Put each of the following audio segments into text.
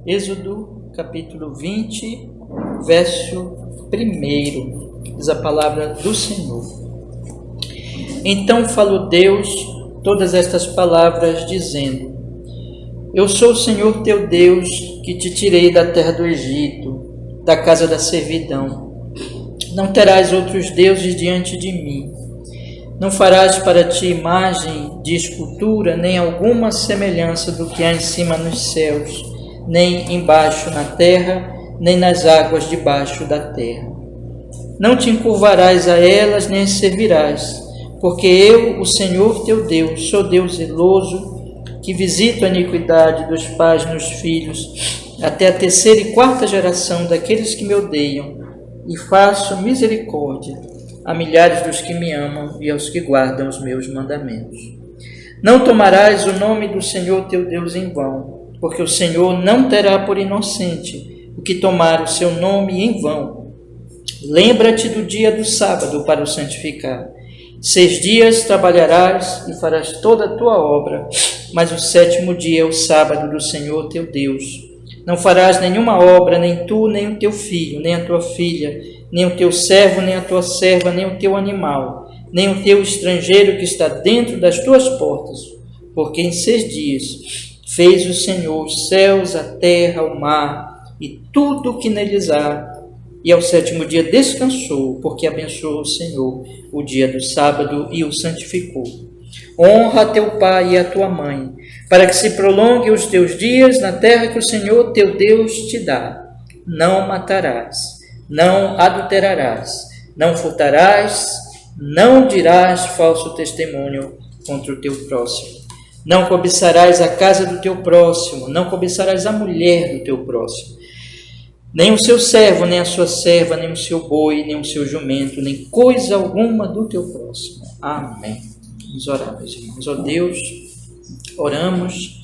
Êxodo, capítulo 20, verso 1, diz a palavra do Senhor. Então falou Deus todas estas palavras, dizendo: Eu sou o Senhor teu Deus, que te tirei da terra do Egito, da casa da servidão. Não terás outros deuses diante de mim. Não farás para ti imagem de escultura, nem alguma semelhança do que há em cima nos céus, nem embaixo na terra, nem nas águas debaixo da terra. Não te encurvarás a elas, nem as servirás, porque eu, o Senhor teu Deus, sou Deus zeloso, que visito a iniquidade dos pais nos filhos, até a terceira e quarta geração daqueles que me odeiam, e faço misericórdia a milhares dos que me amam e aos que guardam os meus mandamentos. Não tomarás o nome do Senhor teu Deus em vão, porque o Senhor não terá por inocente o que tomar o seu nome em vão. Lembra-te do dia do sábado para o santificar. 6 dias trabalharás e farás toda a tua obra, mas o 7º dia é o sábado do Senhor teu Deus. Não farás nenhuma obra, nem tu, nem o teu filho, nem a tua filha, nem o teu servo, nem a tua serva, nem o teu animal, nem o teu estrangeiro que está dentro das tuas portas, porque em 6 dias fez o Senhor os céus, a terra, o mar e tudo o que neles há, e ao 7º dia descansou, porque abençoou o Senhor o dia do sábado e o santificou. Honra a teu pai e a tua mãe, para que se prolongue os teus dias na terra que o Senhor teu Deus te dá. Não matarás, não adulterarás, não furtarás, não dirás falso testemunho contra o teu próximo. Não cobiçarás a casa do teu próximo, não cobiçarás a mulher do teu próximo, nem o seu servo, nem a sua serva, nem o seu boi, nem o seu jumento, nem coisa alguma do teu próximo. Amém. Vamos orar, meus irmãos. Ó Deus, oramos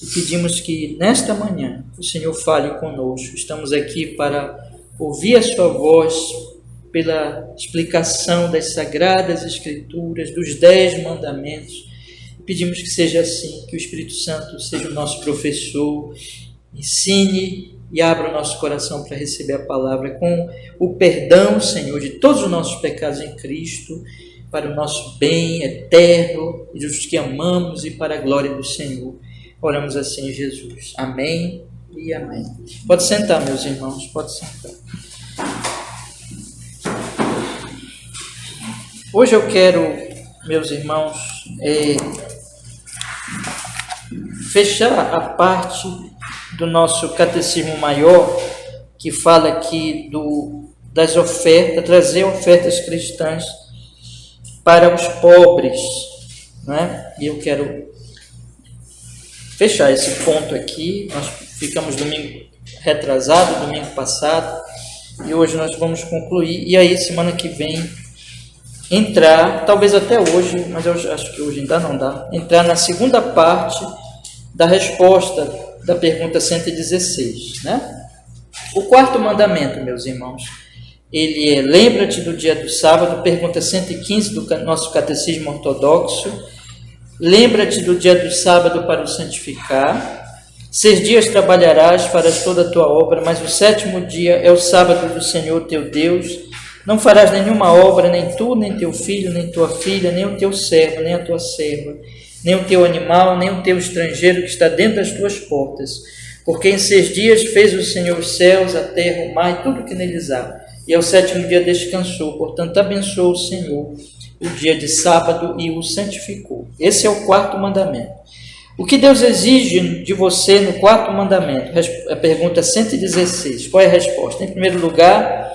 e pedimos que nesta manhã o Senhor fale conosco. Estamos aqui para ouvir a sua voz pela explicação das Sagradas Escrituras, dos 10 mandamentos. Pedimos que seja assim, que o Espírito Santo seja o nosso professor, ensine e abra o nosso coração para receber a palavra com o perdão, Senhor, de todos os nossos pecados em Cristo, para o nosso bem eterno e dos que amamos e para a glória do Senhor. Oramos assim em Jesus. Amém e amém. Pode sentar, meus irmãos, pode sentar. Hoje eu quero, meus irmãos, fechar a parte do nosso catecismo maior, que fala aqui das ofertas, trazer ofertas cristãs para os pobres, né? E eu quero fechar esse ponto aqui. Nós ficamos domingo retrasado, domingo passado, e hoje nós vamos concluir, e aí semana que vem entrar, talvez até hoje, mas eu acho que hoje ainda não dá, entrar na segunda parte da resposta da pergunta 116, né? O 4º mandamento, meus irmãos, ele é: lembra-te do dia do sábado, pergunta 115 do nosso catecismo ortodoxo. Lembra-te do dia do sábado para o santificar. 6 dias trabalharás, farás toda a tua obra, mas o 7º dia é o sábado do Senhor teu Deus. Não farás nenhuma obra, nem tu, nem teu filho, nem tua filha, nem o teu servo, nem a tua serva, nem o teu animal, nem o teu estrangeiro que está dentro das tuas portas. Porque em 6 dias fez o Senhor os céus, a terra, o mar e tudo que neles há. E ao 7º dia descansou. Portanto, abençoou o Senhor o dia de sábado e o santificou. Esse é o 4º mandamento. O que Deus exige de você no 4º mandamento? A pergunta 116. Qual é a resposta? Em primeiro lugar,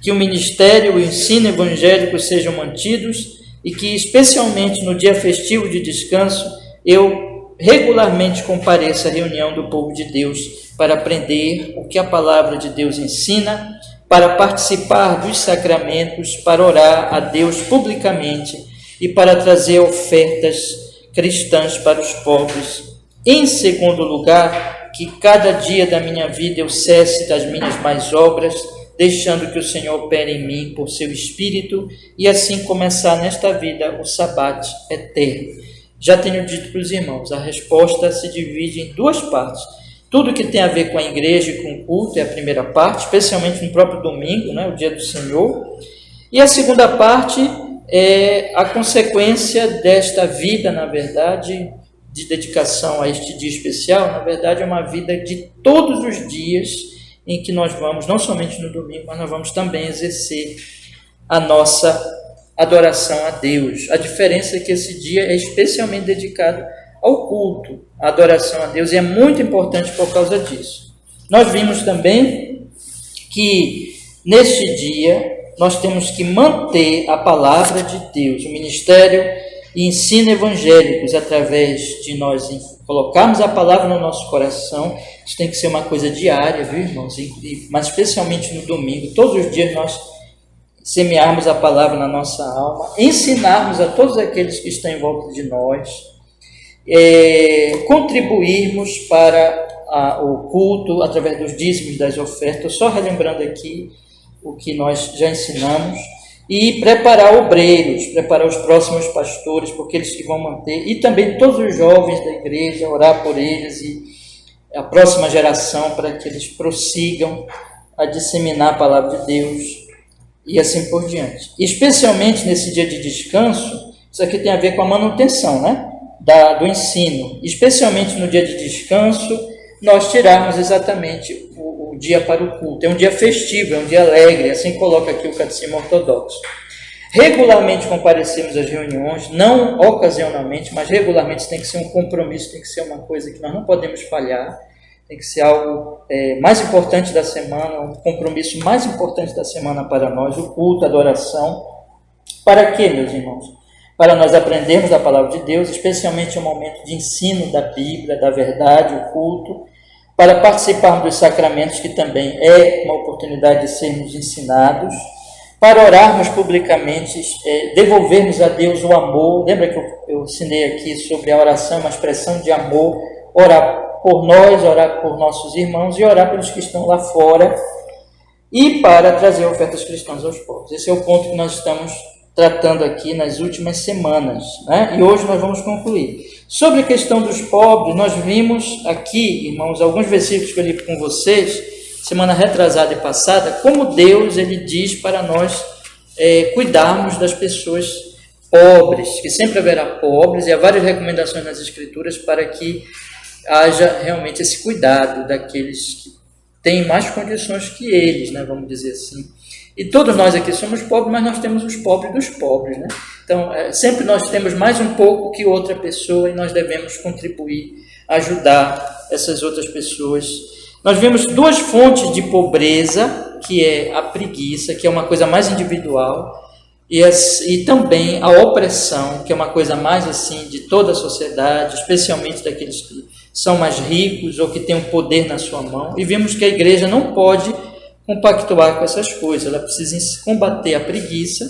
que o ministério e o ensino evangélico sejam mantidos e que, especialmente no dia festivo de descanso, eu regularmente compareça à reunião do povo de Deus para aprender o que a palavra de Deus ensina, para participar dos sacramentos, para orar a Deus publicamente e para trazer ofertas cristãs para os pobres. Em segundo lugar, que cada dia da minha vida eu cesse das minhas más obras, deixando que o Senhor opere em mim por seu Espírito e assim começar nesta vida o sabate eterno. Já tenho dito para os irmãos, a resposta se divide em 2 partes. tudo que tem a ver com a igreja e com o culto é a primeira parte, especialmente no próprio domingo, né, o dia do Senhor. E a segunda parte é a consequência desta vida, na verdade, de dedicação a este dia especial. Na verdade, é uma vida de todos os dias em que nós vamos, não somente no domingo, mas nós vamos também exercer a nossa adoração a Deus. A diferença é que esse dia é especialmente dedicado ao culto, à adoração a Deus, e é muito importante por causa disso. Nós vimos também que neste dia nós temos que manter a palavra de Deus, o ministério e ensino evangélicos, através de nós colocarmos a palavra no nosso coração. Isso tem que ser uma coisa diária, viu, irmãos? Mas especialmente no domingo, todos os dias nós semearmos a palavra na nossa alma, ensinarmos a todos aqueles que estão em volta de nós, contribuirmos para o culto através dos dízimos, das ofertas, só relembrando aqui o que nós já ensinamos, e preparar obreiros, preparar os próximos pastores, porque eles que vão manter, e também todos os jovens da igreja, orar por eles e a próxima geração, para que eles prossigam a disseminar a palavra de Deus e assim por diante. Especialmente nesse dia de descanso, isso aqui tem a ver com a manutenção, né, do ensino, especialmente no dia de descanso, nós tirarmos exatamente o dia para o culto. É um dia festivo, é um dia alegre, assim coloca aqui o Catecismo Ortodoxo. Regularmente comparecemos às reuniões, não ocasionalmente, mas regularmente. Isso tem que ser um compromisso, tem que ser uma coisa que nós não podemos falhar, tem que ser algo mais importante da semana, um compromisso mais importante da semana para nós, o culto, a adoração. Para quê, meus irmãos? Para nós aprendermos a palavra de Deus, especialmente no momento de ensino da Bíblia, da verdade, o culto, para participarmos dos sacramentos, que também é uma oportunidade de sermos ensinados, para orarmos publicamente, devolvermos a Deus o amor. Lembra que eu ensinei aqui sobre a oração, uma expressão de amor, orar por nós, orar por nossos irmãos e orar pelos que estão lá fora, e para trazer ofertas cristãs aos pobres. Esse é o ponto que nós estamos tratando aqui nas últimas semanas, né? E hoje nós vamos concluir. Sobre a questão dos pobres, nós vimos aqui, irmãos, alguns versículos que eu li com vocês, semana retrasada e passada, como Deus ele diz para nós cuidarmos das pessoas pobres, que sempre haverá pobres, e há várias recomendações nas Escrituras para que haja realmente esse cuidado daqueles que têm mais condições que eles, né? Vamos dizer assim. E todos nós aqui somos pobres, mas nós temos os pobres dos pobres, né? Então, sempre nós temos mais um pouco que outra pessoa e nós devemos contribuir, ajudar essas outras pessoas. Nós vimos duas fontes de pobreza, que é a preguiça, que é uma coisa mais individual, e também a opressão, que é uma coisa mais assim de toda a sociedade, especialmente daqueles que são mais ricos ou que têm um poder na sua mão. E vimos que a igreja não pode compactuar com essas coisas, ela precisa combater a preguiça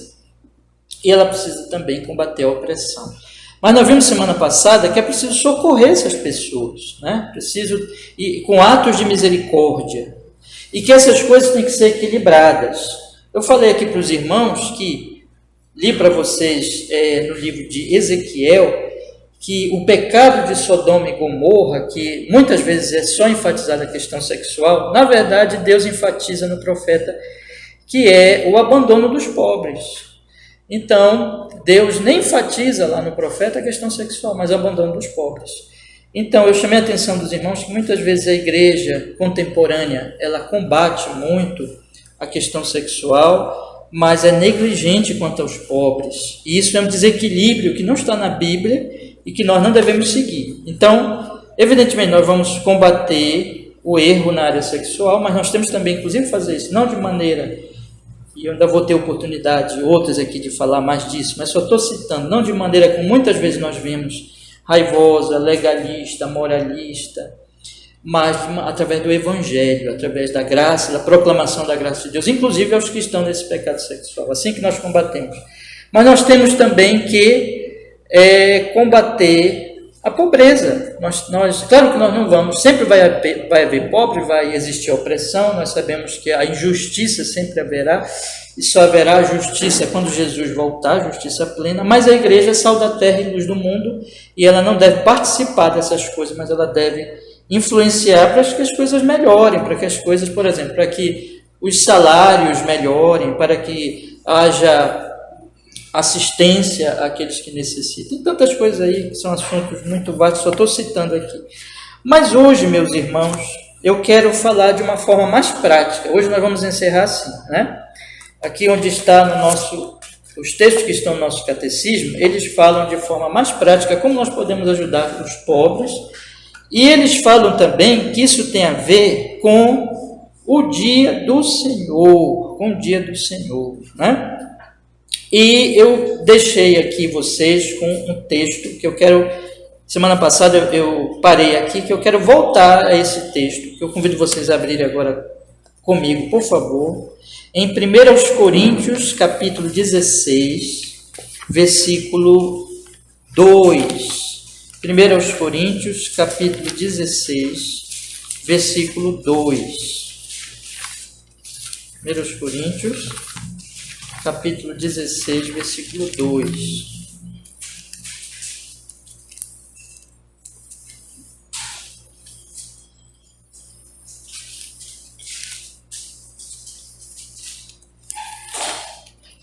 e ela precisa também combater a opressão. Mas nós vimos semana passada que é preciso socorrer essas pessoas, né? E com atos de misericórdia, e que essas coisas têm que ser equilibradas. Eu falei aqui para os irmãos que li para vocês no livro de Ezequiel, que o pecado de Sodoma e Gomorra, que muitas vezes é só enfatizada a questão sexual, na verdade Deus enfatiza no profeta que é o abandono dos pobres. Então, Deus nem enfatiza lá no profeta a questão sexual, mas o abandono dos pobres. Então, eu chamei a atenção dos irmãos que muitas vezes a igreja contemporânea, ela combate muito a questão sexual, mas é negligente quanto aos pobres. E isso é um desequilíbrio que não está na Bíblia e que nós não devemos seguir. Então, evidentemente, nós vamos combater o erro na área sexual, mas nós temos também, inclusive, fazer isso, não de maneira, e eu ainda vou ter oportunidade, outras aqui, de falar mais disso, mas só estou citando, não de maneira como muitas vezes nós vemos, raivosa, legalista, moralista, mas através do Evangelho, através da graça, da proclamação da graça de Deus, inclusive aos que estão nesse pecado sexual, assim que nós combatemos. Mas nós temos também que combater a pobreza. Claro que nós não vamos, sempre vai haver pobre, vai existir opressão, nós sabemos que a injustiça sempre haverá, e só haverá justiça quando Jesus voltar, justiça plena, mas a igreja é sal da terra e luz do mundo, e ela não deve participar dessas coisas, mas ela deve influenciar para que as coisas melhorem, para que as coisas, por exemplo, para que os salários melhorem, para que haja assistência àqueles que necessitam. Tem tantas coisas aí que são assuntos muito vastos, só estou citando aqui. Mas hoje, meus irmãos, eu quero falar de uma forma mais prática. Hoje nós vamos encerrar assim, né? Aqui onde está no nosso, os textos que estão no nosso catecismo, eles falam de forma mais prática como nós podemos ajudar os pobres, e eles falam também que isso tem a ver com o dia do Senhor, né? E eu deixei aqui vocês com um texto que eu quero, semana passada eu parei aqui, que eu quero voltar a esse texto, que eu convido vocês a abrirem agora comigo, por favor, em 1 Coríntios, capítulo 16, versículo 2. 1 Coríntios, capítulo 16, versículo 2. 1 Coríntios, capítulo 16, versículo 2.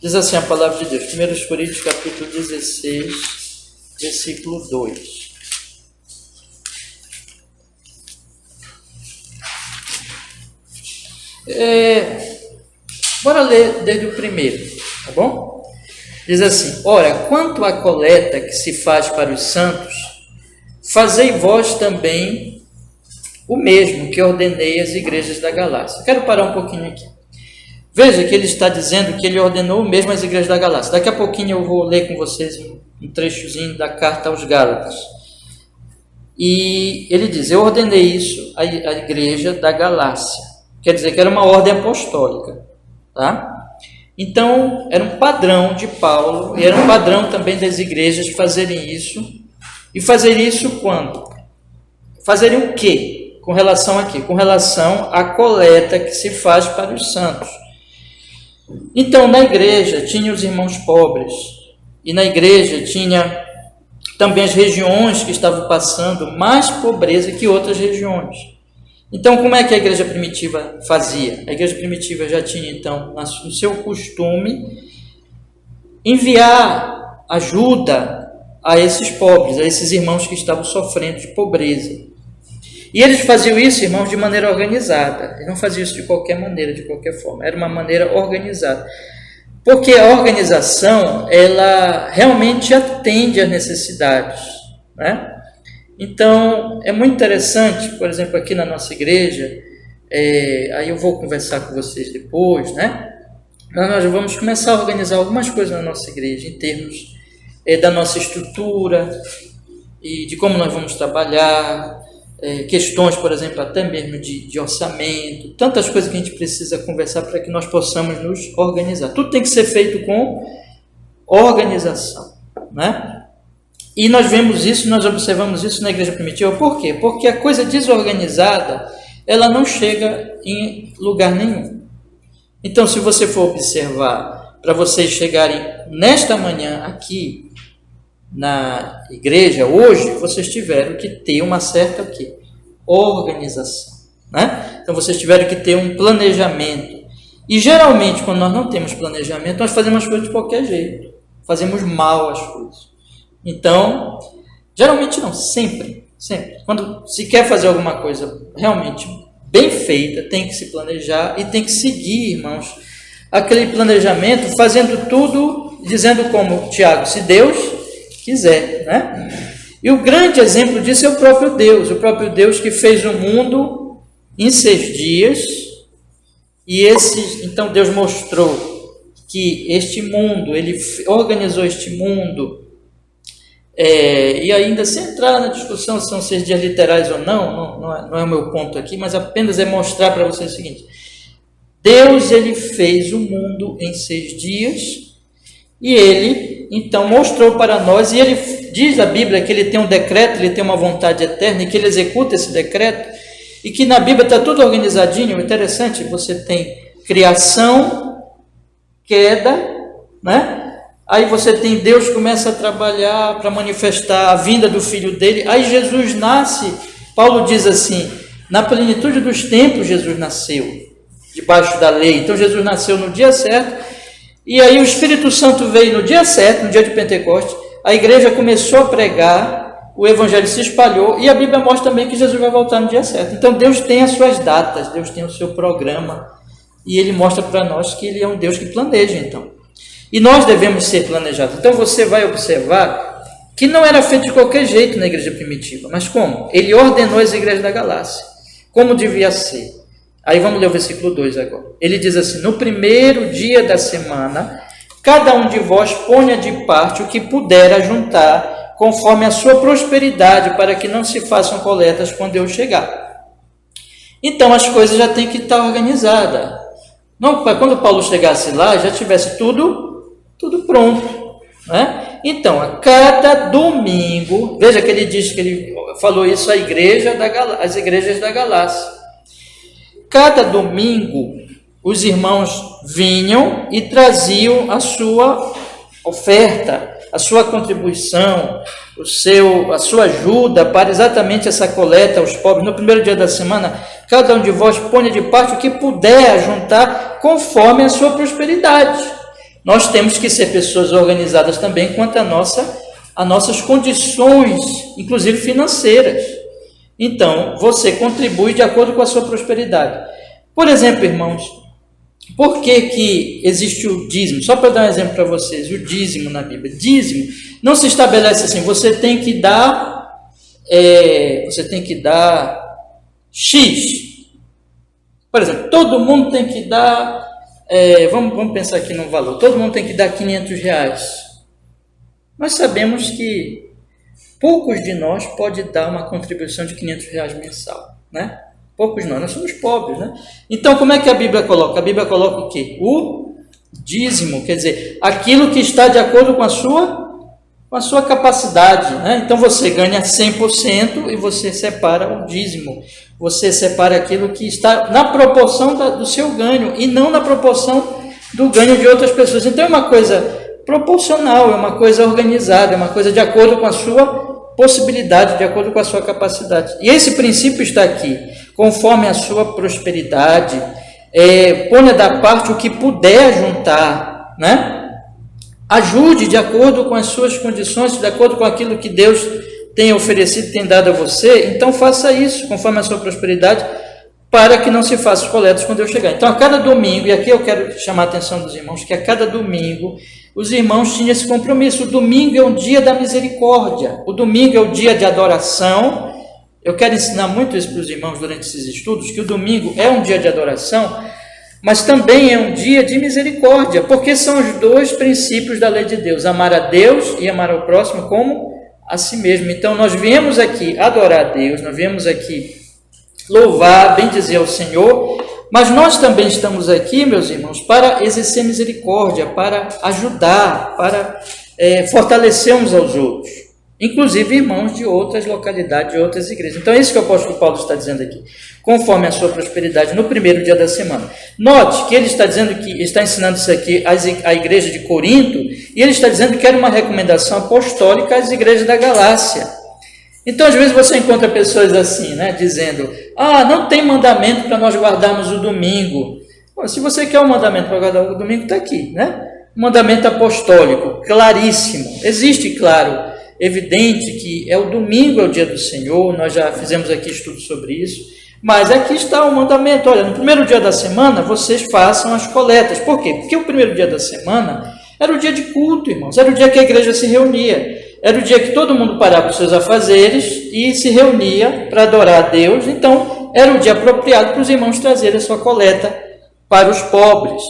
Diz assim a palavra de Deus, 1 Coríntios, capítulo 16, versículo 2. Bora ler desde o primeiro, tá bom? Diz assim: ora, quanto à coleta que se faz para os santos, fazei vós também o mesmo que ordenei às igrejas da Galácia. Quero parar um pouquinho aqui. Veja que ele está dizendo que ele ordenou o mesmo às igrejas da Galácia. Daqui a pouquinho eu vou ler com vocês um trechozinho da carta aos Gálatas. E ele diz: eu ordenei isso à igreja da Galácia. Quer dizer que era uma ordem apostólica, tá? Então, era um padrão de Paulo, e era um padrão também das igrejas fazerem isso. E fazer isso quando? Fazerem o quê? Com relação a quê? Com relação à coleta que se faz para os santos. Então, na igreja tinha os irmãos pobres, e na igreja tinha também as regiões que estavam passando mais pobreza que outras regiões. Então, como é que a igreja primitiva fazia? A igreja primitiva já tinha, então, no seu costume, enviar ajuda a esses pobres, a esses irmãos que estavam sofrendo de pobreza. E eles faziam isso, irmãos, de maneira organizada. Eles não faziam isso de qualquer maneira, de qualquer forma. Era uma maneira organizada. Porque a organização, ela realmente atende às necessidades, né? Então, é muito interessante, por exemplo, aqui na nossa igreja, aí eu vou conversar com vocês depois, né? Nós vamos começar a organizar algumas coisas na nossa igreja, em termos da nossa estrutura e de como nós vamos trabalhar, questões, por exemplo, até mesmo de orçamento, tantas coisas que a gente precisa conversar para que nós possamos nos organizar. Tudo tem que ser feito com organização, né? E nós vemos isso, nós observamos isso na igreja primitiva. Por quê? Porque a coisa desorganizada, ela não chega em lugar nenhum. Então, se você for observar, para vocês chegarem nesta manhã aqui na igreja, hoje, vocês tiveram que ter uma certa o quê? Organização, né? Então, vocês tiveram que ter um planejamento. E, geralmente, quando nós não temos planejamento, nós fazemos as coisas de qualquer jeito. Fazemos mal as coisas. Então, geralmente não, sempre. Quando se quer fazer alguma coisa realmente bem feita, tem que se planejar e tem que seguir, irmãos, aquele planejamento, fazendo tudo, dizendo como Tiago, se Deus quiser, né? E o grande exemplo disso é o próprio Deus que fez o mundo em 6 dias, e então Deus mostrou que este mundo, ele organizou este mundo. E ainda sem entrar na discussão se são 6 dias literais ou não é o meu ponto aqui, mas apenas é mostrar para vocês o seguinte: Deus, ele fez o mundo em 6 dias, e ele então mostrou para nós, e ele diz a Bíblia que ele tem um decreto, ele tem uma vontade eterna, e que ele executa esse decreto, e que na Bíblia está tudo organizadinho. Interessante, você tem criação, queda, né? Aí você tem Deus começa a trabalhar para manifestar a vinda do Filho dele. Aí Jesus nasce Paulo diz assim, na plenitude dos tempos Jesus nasceu, debaixo da lei. Então Jesus nasceu no dia certo, e aí o Espírito Santo veio no dia certo, no dia de Pentecostes, a igreja começou a pregar, o evangelho se espalhou, e a Bíblia mostra também que Jesus vai voltar no dia certo. Então Deus tem as suas datas, Deus tem o seu programa, e Ele mostra para nós que Ele é um Deus que planeja, então. E nós devemos ser planejados. Então você vai observar que não era feito de qualquer jeito na igreja primitiva. Mas como? Ele ordenou as igrejas da Galácia, como devia ser. Aí vamos ler o versículo 2 agora. Ele diz assim, no primeiro dia da semana, cada um de vós ponha de parte o que puder ajuntar, conforme a sua prosperidade, para que não se façam coletas quando eu chegar. Então as coisas já têm que estar organizadas. Não, quando Paulo chegasse lá, já tivesse tudo pronto, né? Então, a cada domingo, veja que ele diz que ele falou isso às igrejas da Galácia. Cada domingo, os irmãos vinham e traziam a sua oferta, a sua contribuição, a sua ajuda para exatamente essa coleta aos pobres. No primeiro dia da semana, cada um de vós ponha de parte o que puder ajuntar conforme a sua prosperidade. Nós temos que ser pessoas organizadas também quanto a nossas condições, inclusive financeiras. Então, você contribui de acordo com a sua prosperidade. Por exemplo, irmãos, por que existe o dízimo? Só para dar um exemplo para vocês, o dízimo na Bíblia. Dízimo não se estabelece assim, você tem que dar X. Por exemplo, todo mundo tem que dar... vamos pensar aqui no valor. Todo mundo tem que dar R$500. Nós sabemos que poucos de nós podem dar uma contribuição de R$500 mensal, né? Poucos de nós somos pobres, né? Então, como é que a Bíblia coloca? A Bíblia coloca o quê? O dízimo, quer dizer, aquilo que está de acordo com a sua capacidade, né? Então, você ganha 100% e você separa o dízimo. Você separa aquilo que está na proporção do seu ganho e não na proporção do ganho de outras pessoas. Então, é uma coisa proporcional, é uma coisa organizada, é uma coisa de acordo com a sua possibilidade, de acordo com a sua capacidade. E esse princípio está aqui, conforme a sua prosperidade, ponha da parte o que puder juntar, né? Ajude de acordo com as suas condições, de acordo com aquilo que Deus tem oferecido, tem dado a você. Então faça isso, conforme a sua prosperidade, para que não se façam coletas quando eu chegar. Então a cada domingo, e aqui eu quero chamar a atenção dos irmãos, que a cada domingo os irmãos tinham esse compromisso. O domingo é um dia da misericórdia, o domingo é o dia de adoração. Eu quero ensinar muito isso para os irmãos durante esses estudos, que o domingo é um dia de adoração, mas também é um dia de misericórdia, porque são os dois princípios da lei de Deus, amar a Deus e amar ao próximo como a si mesmo. Então nós viemos aqui adorar a Deus, nós viemos aqui louvar, bendizer ao Senhor, mas nós também estamos aqui, meus irmãos, para exercer misericórdia, para ajudar, para fortalecer uns aos outros, inclusive irmãos de outras localidades, de outras igrejas. Então é isso que o apóstolo Paulo está dizendo aqui, conforme a sua prosperidade no primeiro dia da semana. Note que ele está dizendo que está ensinando isso aqui à igreja de Corinto, e ele está dizendo que era uma recomendação apostólica às igrejas da Galácia. Então, às vezes você encontra pessoas assim, né, dizendo, não tem mandamento para nós guardarmos o domingo. Bom, se você quer um mandamento para guardar o domingo, está aqui, né? Um mandamento apostólico, claríssimo. Existe, claro, evidente que o domingo é o dia do Senhor, nós já fizemos aqui estudo sobre isso, mas aqui está o mandamento. Olha, no primeiro dia da semana, vocês façam as coletas. Por quê? Porque o primeiro dia da semana era o dia de culto, irmãos, era o dia que a igreja se reunia. Era o dia que todo mundo parava os seus afazeres e se reunia para adorar a Deus. Então, era o dia apropriado para os irmãos trazerem a sua coleta para os pobres.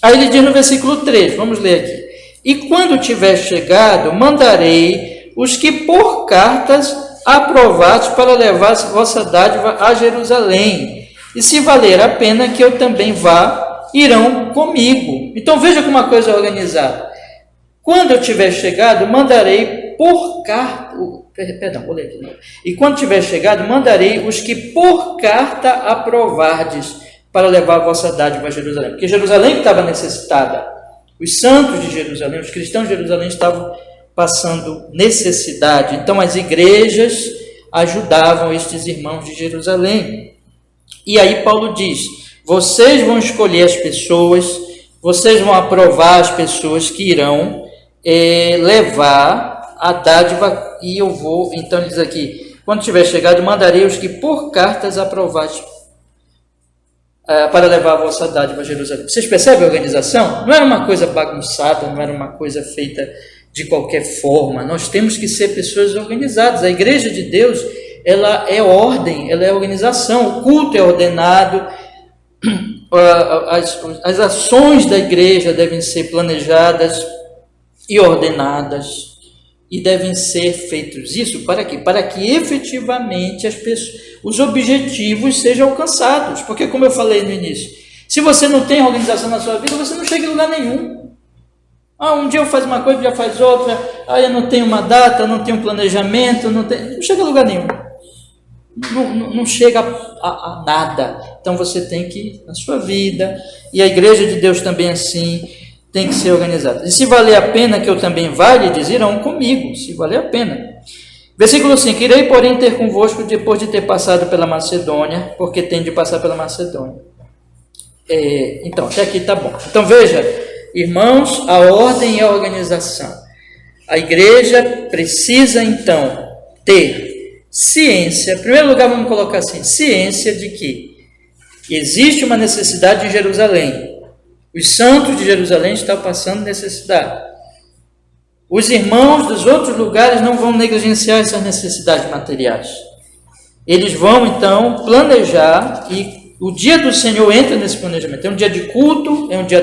Aí ele diz no versículo 3, vamos ler aqui. E quando tiver chegado, mandarei os que por cartas aprovados para levar a vossa dádiva a Jerusalém. E se valer a pena que eu também vá, irão comigo. Então, veja como uma coisa é organizada. Quando eu tiver chegado, mandarei por carta... vou ler aqui. E quando tiver chegado, mandarei os que por carta aprovardes para levar a vossa dádiva a Jerusalém. Porque Jerusalém estava necessitada. Os santos de Jerusalém, os cristãos de Jerusalém estavam passando necessidade. Então as igrejas ajudavam estes irmãos de Jerusalém. E aí Paulo diz: vocês vão escolher as pessoas, vocês vão aprovar as pessoas que irão levar a dádiva, e eu vou, então ele diz aqui, quando tiver chegado, mandarei os que por cartas aprovaste para levar a vossa dádiva a Jerusalém. Vocês percebem a organização? Não era uma coisa bagunçada, não era uma coisa feita de qualquer forma. Nós temos que ser pessoas organizadas. A igreja de Deus, ela é ordem, ela é organização. O culto é ordenado, as ações da igreja devem ser planejadas e ordenadas, e devem ser feitos isso para quê? Para que efetivamente os objetivos sejam alcançados. Porque, como eu falei no início, se você não tem organização na sua vida, você não chega em lugar nenhum. Um dia eu faço uma coisa, um dia faz outra, eu não tenho uma data, não tenho um planejamento, não chega a lugar nenhum. Não chega a nada. Então você tem que, na sua vida, e a igreja de Deus também assim, tem que ser organizada. E se valer a pena que eu também vá, lhe diz, irão comigo, se valer a pena. Versículo 5, irei, porém, ter convosco depois de ter passado pela Macedônia, porque tem de passar pela Macedônia. Então, até aqui está bom. Então, veja, irmãos, a ordem e a organização. A igreja precisa, então, ter ciência. Em primeiro lugar, vamos colocar assim, ciência de que existe uma necessidade em Jerusalém. Os santos de Jerusalém estão passando necessidade. Os irmãos dos outros lugares não vão negligenciar essas necessidades materiais. Eles vão, então, planejar, e o dia do Senhor entra nesse planejamento. É um dia de culto, é um dia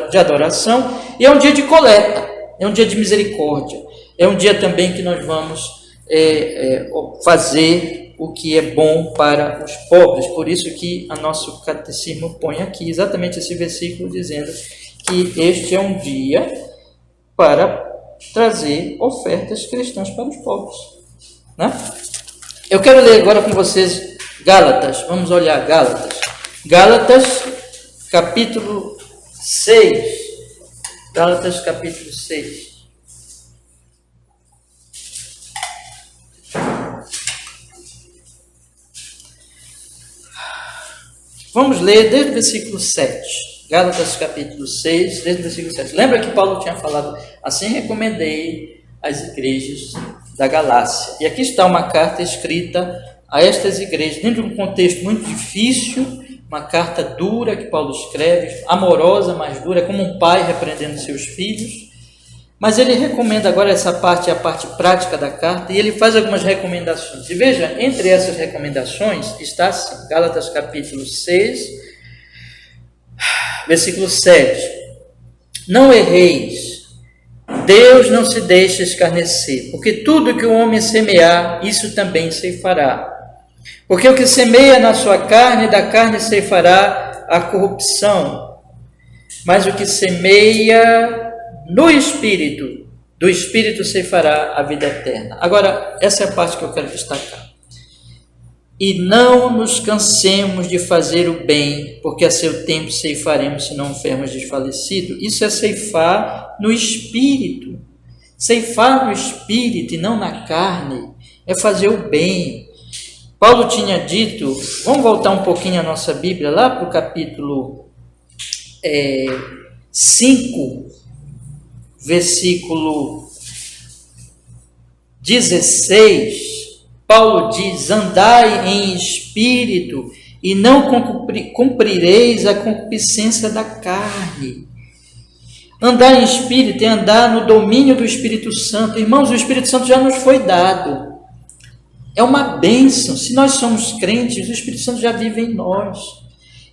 de adoração, e é um dia de coleta, é um dia de misericórdia. É um dia também que nós vamos fazer o que é bom para os pobres. Por isso que o nosso catecismo põe aqui exatamente esse versículo dizendo que este é um dia para trazer ofertas cristãs para os pobres, né? Eu quero ler agora com vocês Gálatas. Vamos olhar Gálatas. Gálatas, capítulo 6. Gálatas, capítulo 6. Vamos ler desde o versículo 7. Gálatas capítulo 6, desde o versículo 7. Lembra que Paulo tinha falado, assim recomendei às igrejas da Galácia. E aqui está uma carta escrita a estas igrejas, dentro de um contexto muito difícil, uma carta dura que Paulo escreve, amorosa, mas dura, como um pai repreendendo seus filhos. Mas ele recomenda agora, essa parte é a parte prática da carta, e ele faz algumas recomendações. E veja, entre essas recomendações está assim, Gálatas capítulo 6, versículo 7. Não erreis, Deus não se deixa escarnecer, porque tudo que o homem semear, isso também ceifará. Porque o que semeia na sua carne, da carne ceifará a corrupção, mas o que semeia no Espírito, do Espírito ceifará a vida eterna. Agora, essa é a parte que eu quero destacar. E não nos cansemos de fazer o bem, porque a seu tempo ceifaremos, se não fermos desfalecido. Isso é ceifar no Espírito. Ceifar no Espírito e não na carne é fazer o bem. Paulo tinha dito, vamos voltar um pouquinho a nossa Bíblia, lá para o capítulo 5, versículo 16, Paulo diz, andai em espírito e não cumprireis a concupiscência da carne. Andar em espírito é andar no domínio do Espírito Santo. Irmãos, o Espírito Santo já nos foi dado. É uma bênção. Se nós somos crentes, o Espírito Santo já vive em nós.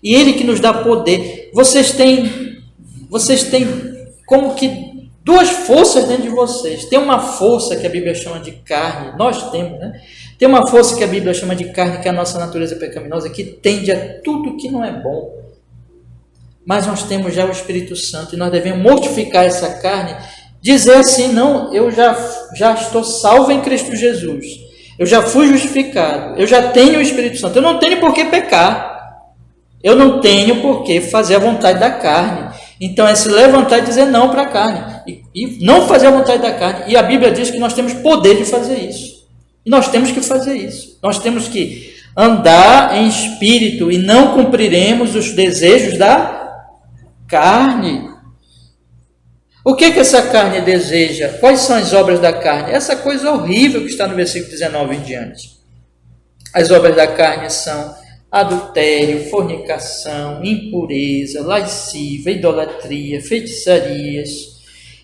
E Ele que nos dá poder. Vocês têm como que duas forças dentro de vocês. Tem uma força que a Bíblia chama de carne, nós temos, né? Tem uma força que a Bíblia chama de carne, que é a nossa natureza pecaminosa, que tende a tudo que não é bom. Mas nós temos já o Espírito Santo e nós devemos mortificar essa carne, dizer assim, não, eu já estou salvo em Cristo Jesus, eu já fui justificado, eu já tenho o Espírito Santo, eu não tenho por que pecar, eu não tenho por que fazer a vontade da carne. Então é se levantar e dizer não para a carne, e não fazer a vontade da carne. E a Bíblia diz que nós temos poder de fazer isso. E nós temos que fazer isso. Nós temos que andar em espírito e não cumpriremos os desejos da carne. O que essa carne deseja? Quais são as obras da carne? Essa coisa horrível que está no versículo 19 em diante. As obras da carne são adultério, fornicação, impureza, lascívia, idolatria, feitiçarias,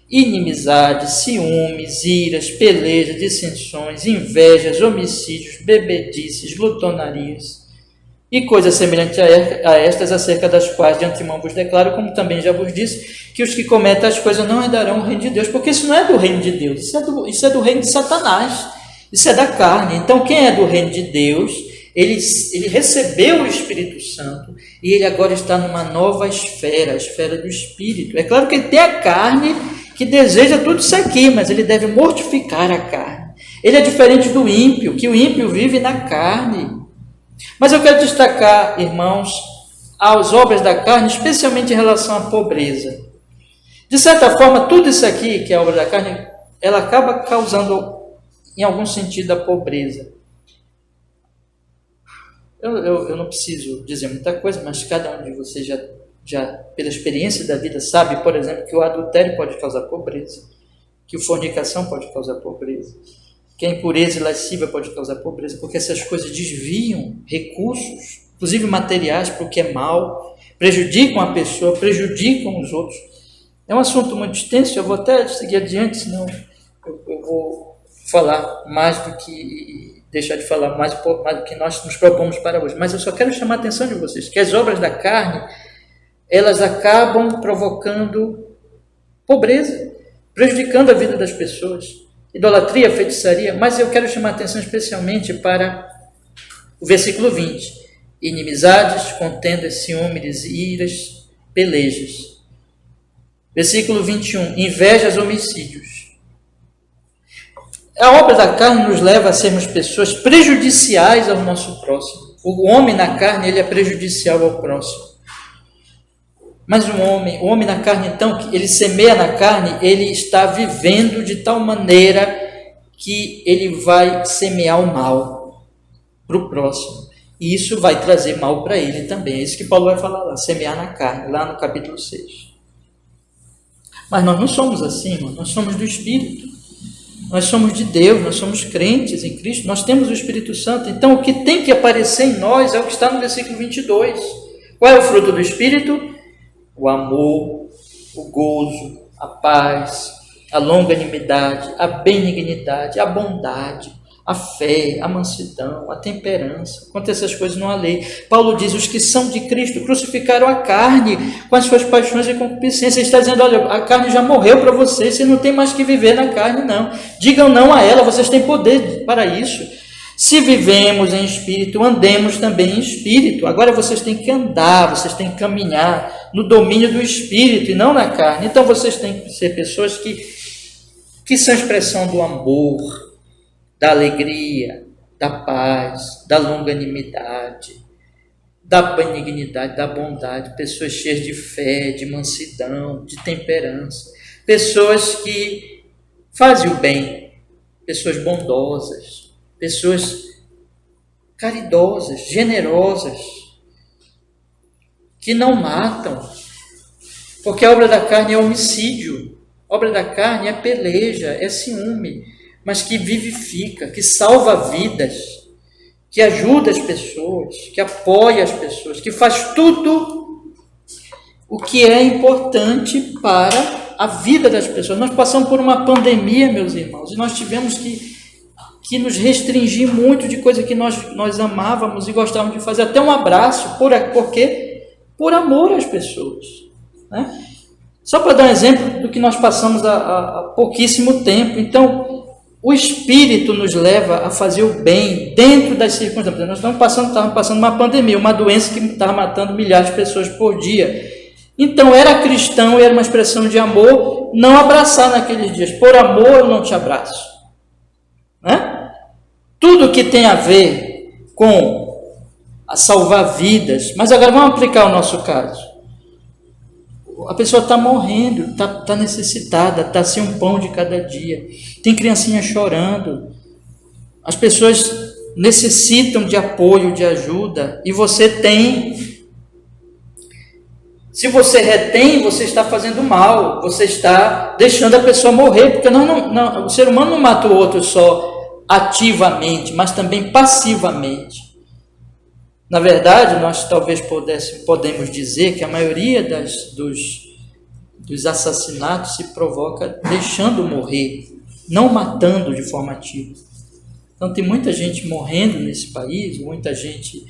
inimizades, ciúmes, iras, pelejas, dissensões, invejas, homicídios, bebedices, glutonarias e coisas semelhantes a estas, acerca das quais de antemão vos declaro, como também já vos disse, que os que cometem as coisas não herdarão o reino de Deus, porque isso não é do reino de Deus, isso é do reino de Satanás, isso é da carne. Então quem é do reino de Deus, ele recebeu o Espírito Santo e ele agora está numa nova esfera, a esfera do Espírito. É claro que ele tem a carne que deseja tudo isso aqui, mas ele deve mortificar a carne. Ele é diferente do ímpio, que o ímpio vive na carne. Mas eu quero destacar, irmãos, as obras da carne, especialmente em relação à pobreza. De certa forma, tudo isso aqui, que é a obra da carne, ela acaba causando, em algum sentido, a pobreza. Eu não preciso dizer muita coisa, mas cada um de vocês já, pela experiência da vida, sabe, por exemplo, que o adultério pode causar pobreza, que a fornicação pode causar pobreza, que a impureza e lascívia pode causar pobreza, porque essas coisas desviam recursos, inclusive materiais, para o que é mal, prejudicam a pessoa, prejudicam os outros. É um assunto muito extenso, eu vou até seguir adiante, senão eu vou falar mais do que... deixar de falar mais do que nós nos propomos para hoje. Mas eu só quero chamar a atenção de vocês, que as obras da carne, elas acabam provocando pobreza, prejudicando a vida das pessoas, idolatria, feitiçaria, mas eu quero chamar a atenção especialmente para o versículo 20, inimizades, contendas, ciúmes, iras, pelejas. Versículo 21, invejas, homicídios. A obra da carne nos leva a sermos pessoas prejudiciais ao nosso próximo. O homem na carne, ele é prejudicial ao próximo. Mas o homem na carne, então, ele semeia na carne, ele está vivendo de tal maneira que ele vai semear o mal para o próximo. E isso vai trazer mal para ele também. É isso que Paulo vai falar lá, semear na carne, lá no capítulo 6. Mas nós não somos assim, irmão. Nós somos do Espírito. Nós somos de Deus, nós somos crentes em Cristo, nós temos o Espírito Santo. Então, o que tem que aparecer em nós é o que está no versículo 22. Qual é o fruto do Espírito? O amor, o gozo, a paz, a longanimidade, a benignidade, a bondade, a fé, a mansidão, a temperança. Quanto a essas coisas não há lei. Paulo diz, os que são de Cristo crucificaram a carne com as suas paixões e concupiscências. Ele está dizendo, olha, a carne já morreu para vocês, vocês não tem mais que viver na carne, não. Digam não a ela, vocês têm poder para isso. Se vivemos em espírito, andemos também em espírito. Agora vocês têm que andar, vocês têm que caminhar no domínio do espírito e não na carne. Então vocês têm que ser pessoas que são expressão do amor, da alegria, da paz, da longanimidade, da benignidade, da bondade, pessoas cheias de fé, de mansidão, de temperança, pessoas que fazem o bem, pessoas bondosas, pessoas caridosas, generosas, que não matam, porque a obra da carne é homicídio, a obra da carne é peleja, é ciúme, mas que vivifica, que salva vidas, que ajuda as pessoas, que apoia as pessoas, que faz tudo o que é importante para a vida das pessoas. Nós passamos por uma pandemia, meus irmãos, e nós tivemos que nos restringir muito de coisa que nós amávamos e gostávamos de fazer, até um abraço, por quê? Por amor às pessoas, né? Só para dar um exemplo do que nós passamos há pouquíssimo tempo. Então, o Espírito nos leva a fazer o bem dentro das circunstâncias. Nós estávamos passando uma pandemia, uma doença que estava matando milhares de pessoas por dia. Então, era cristão e era uma expressão de amor não abraçar naqueles dias. Por amor, eu não te abraço. Né? Tudo que tem a ver com a salvar vidas. Mas agora vamos aplicar o nosso caso. A pessoa está morrendo, está necessitada, está sem um pão de cada dia. Tem criancinha chorando. As pessoas necessitam de apoio, de ajuda, e você tem. Se você retém, você está fazendo mal, você está deixando a pessoa morrer, porque o ser humano não mata o outro só ativamente, mas também passivamente. Na verdade, nós talvez podemos dizer que a maioria dos assassinatos se provoca deixando morrer, não matando de forma ativa. Então tem muita gente morrendo nesse país, muita gente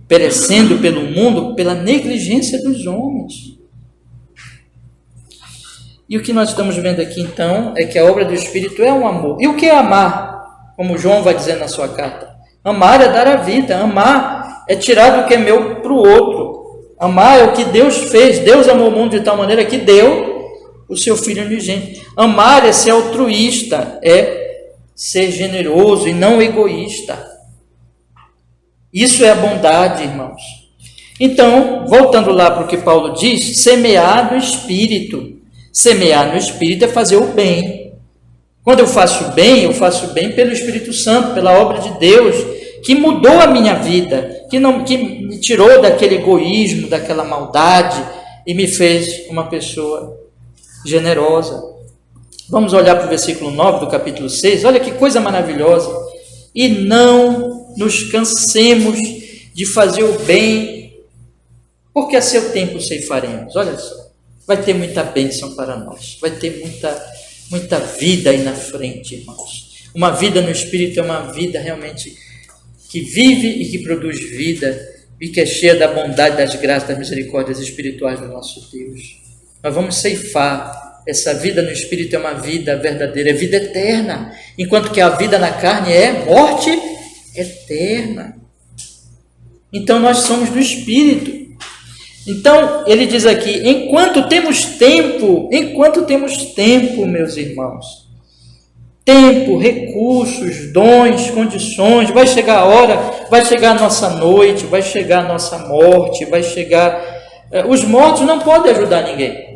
perecendo pelo mundo pela negligência dos homens. E o que nós estamos vendo aqui então é que a obra do Espírito é um amor. E o que é amar? Como João vai dizer na sua carta. Amar é dar a vida, amar é tirar do que é meu para o outro. Amar é o que Deus fez. Deus amou o mundo de tal maneira que deu o seu Filho unigênito. Amar é ser altruísta, é ser generoso e não egoísta. Isso é a bondade, irmãos. Então, voltando lá para o que Paulo diz, semear no Espírito. Semear no Espírito é fazer o bem. Quando eu faço bem pelo Espírito Santo, pela obra de Deus, que mudou a minha vida, que me tirou daquele egoísmo, daquela maldade e me fez uma pessoa generosa. Vamos olhar para o versículo 9 do capítulo 6, olha que coisa maravilhosa. E não nos cansemos de fazer o bem, porque a seu tempo ceifaremos. Olha só, vai ter muita bênção para nós, vai ter muita vida aí na frente, irmãos. Uma vida no Espírito é uma vida realmente que vive e que produz vida, e que é cheia da bondade, das graças, das misericórdias espirituais do nosso Deus. Nós vamos ceifar. Essa vida no Espírito é uma vida verdadeira, é vida eterna, enquanto que a vida na carne é morte eterna. Então nós somos do Espírito. Então ele diz aqui, enquanto temos tempo, meus irmãos, tempo, recursos, dons, condições, vai chegar a hora, vai chegar a nossa noite, vai chegar a nossa morte, vai chegar... Os mortos não podem ajudar ninguém.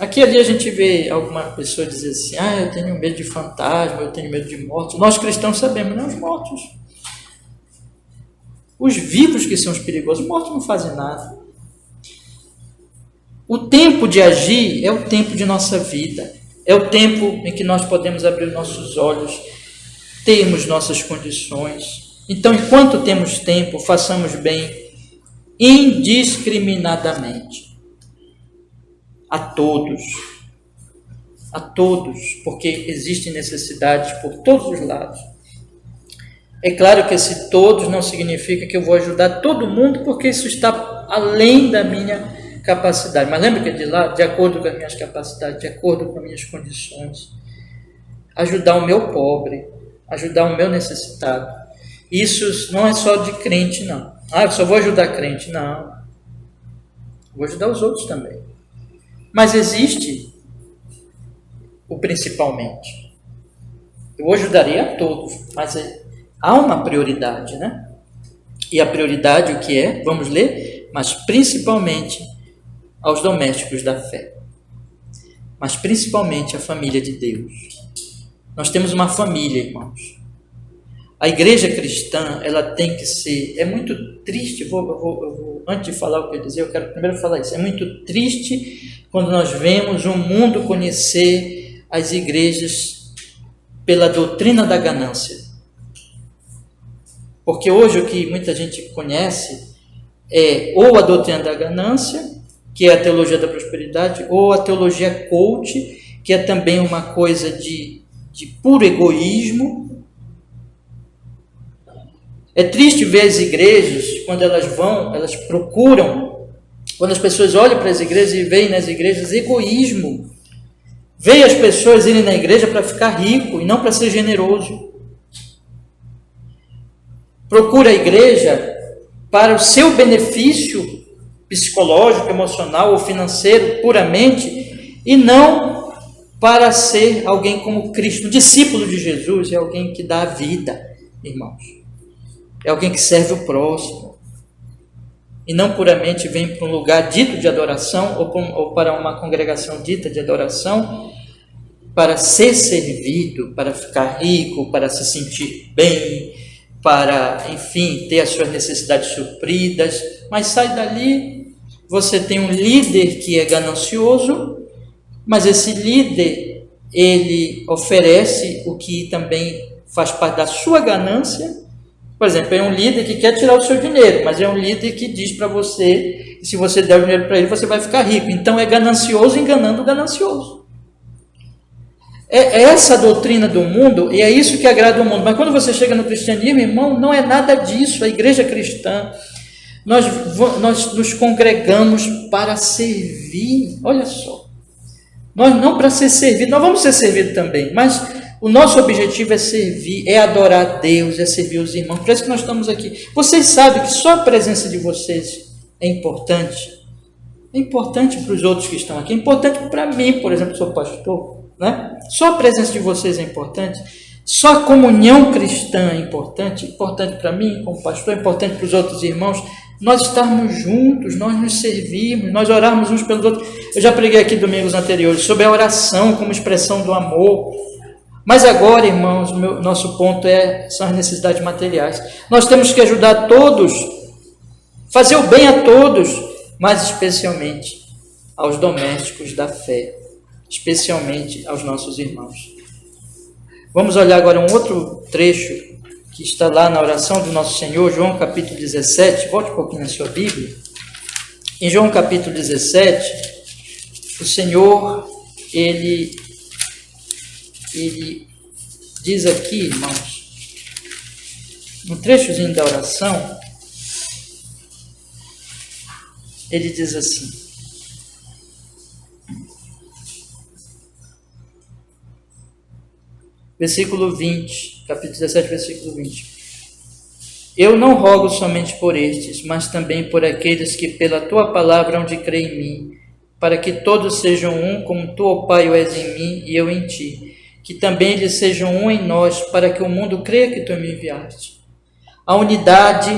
Aqui ali a gente vê alguma pessoa dizer assim, eu tenho medo de fantasma, eu tenho medo de morte. Nós cristãos sabemos, não os mortos. Os vivos que são os perigosos, os mortos não fazem nada. O tempo de agir é o tempo de nossa vida. É o tempo em que nós podemos abrir nossos olhos, termos nossas condições. Então, enquanto temos tempo, façamos bem indiscriminadamente. A todos, porque existem necessidades por todos os lados. É claro que esse todos não significa que eu vou ajudar todo mundo, porque isso está além da minha capacidade. Mas lembra que de lá, de acordo com as minhas capacidades, de acordo com as minhas condições, ajudar o meu pobre, ajudar o meu necessitado. Isso não é só de crente, não. Eu só vou ajudar crente, não. Vou ajudar os outros também. Mas existe o principalmente. Eu ajudaria a todos, mas há uma prioridade, né? E a prioridade o que é? Vamos ler? Mas principalmente aos domésticos da fé. Mas principalmente a família de Deus. Nós temos uma família, irmãos. A igreja cristã, ela tem que ser... É muito triste, antes de falar o que eu dizer, eu quero primeiro falar isso. É muito triste quando nós vemos o mundo conhecer as igrejas pela doutrina da ganância. Porque hoje o que muita gente conhece é ou a doutrina da ganância, que é a teologia da prosperidade, ou a teologia coach, que é também uma coisa de puro egoísmo. É triste ver as igrejas, quando elas procuram, quando as pessoas olham para as igrejas e veem nas igrejas egoísmo. Veem as pessoas irem na igreja para ficar rico e não para ser generoso. Procura a igreja para o seu benefício psicológico, emocional ou financeiro puramente, e não para ser alguém como Cristo. Um discípulo de Jesus é alguém que dá a vida, irmãos. É alguém que serve o próximo. E não puramente vem para um lugar dito de adoração ou para uma congregação dita de adoração para ser servido, para ficar rico, para se sentir bem, para, enfim, ter as suas necessidades supridas, mas sai dali, você tem um líder que é ganancioso, mas esse líder, ele oferece o que também faz parte da sua ganância. Por exemplo, é um líder que quer tirar o seu dinheiro, mas é um líder que diz para você que se você der o dinheiro para ele, você vai ficar rico. Então é ganancioso enganando o ganancioso. É essa a doutrina do mundo e é isso que agrada o mundo. Mas quando você chega no cristianismo, irmão, não é nada disso. A igreja cristã, nós nos congregamos para servir. Olha só. Nós não para ser servido, nós vamos ser servidos também, mas o nosso objetivo é servir, é adorar a Deus, é servir os irmãos. Por isso que nós estamos aqui. Vocês sabem que só a presença de vocês é importante. É importante para os outros que estão aqui. É importante para mim, por exemplo, sou pastor. Né? Só a presença de vocês é importante. Só a comunhão cristã é importante. Importante para mim, como pastor, é importante para os outros irmãos. Nós estarmos juntos, nós nos servirmos, nós orarmos uns pelos outros. Eu já preguei aqui domingos anteriores sobre a oração como expressão do amor. Mas agora, irmãos, nosso ponto são as necessidades materiais. Nós temos que ajudar todos, fazer o bem a todos, mas especialmente aos domésticos da fé, especialmente aos nossos irmãos. Vamos olhar agora um outro trecho que está lá na oração do nosso Senhor, João capítulo 17, volte um pouquinho na sua Bíblia. Em João capítulo 17, o Senhor, ele diz aqui, irmãos, no trechozinho da oração, ele diz assim: versículo 20, capítulo 17, versículo 20. Eu não rogo somente por estes, mas também por aqueles que pela tua palavra hão de crer em mim, para que todos sejam um, como tu, ó Pai, o és em mim e eu em ti, que também eles sejam um em nós, para que o mundo creia que tu me enviaste. A unidade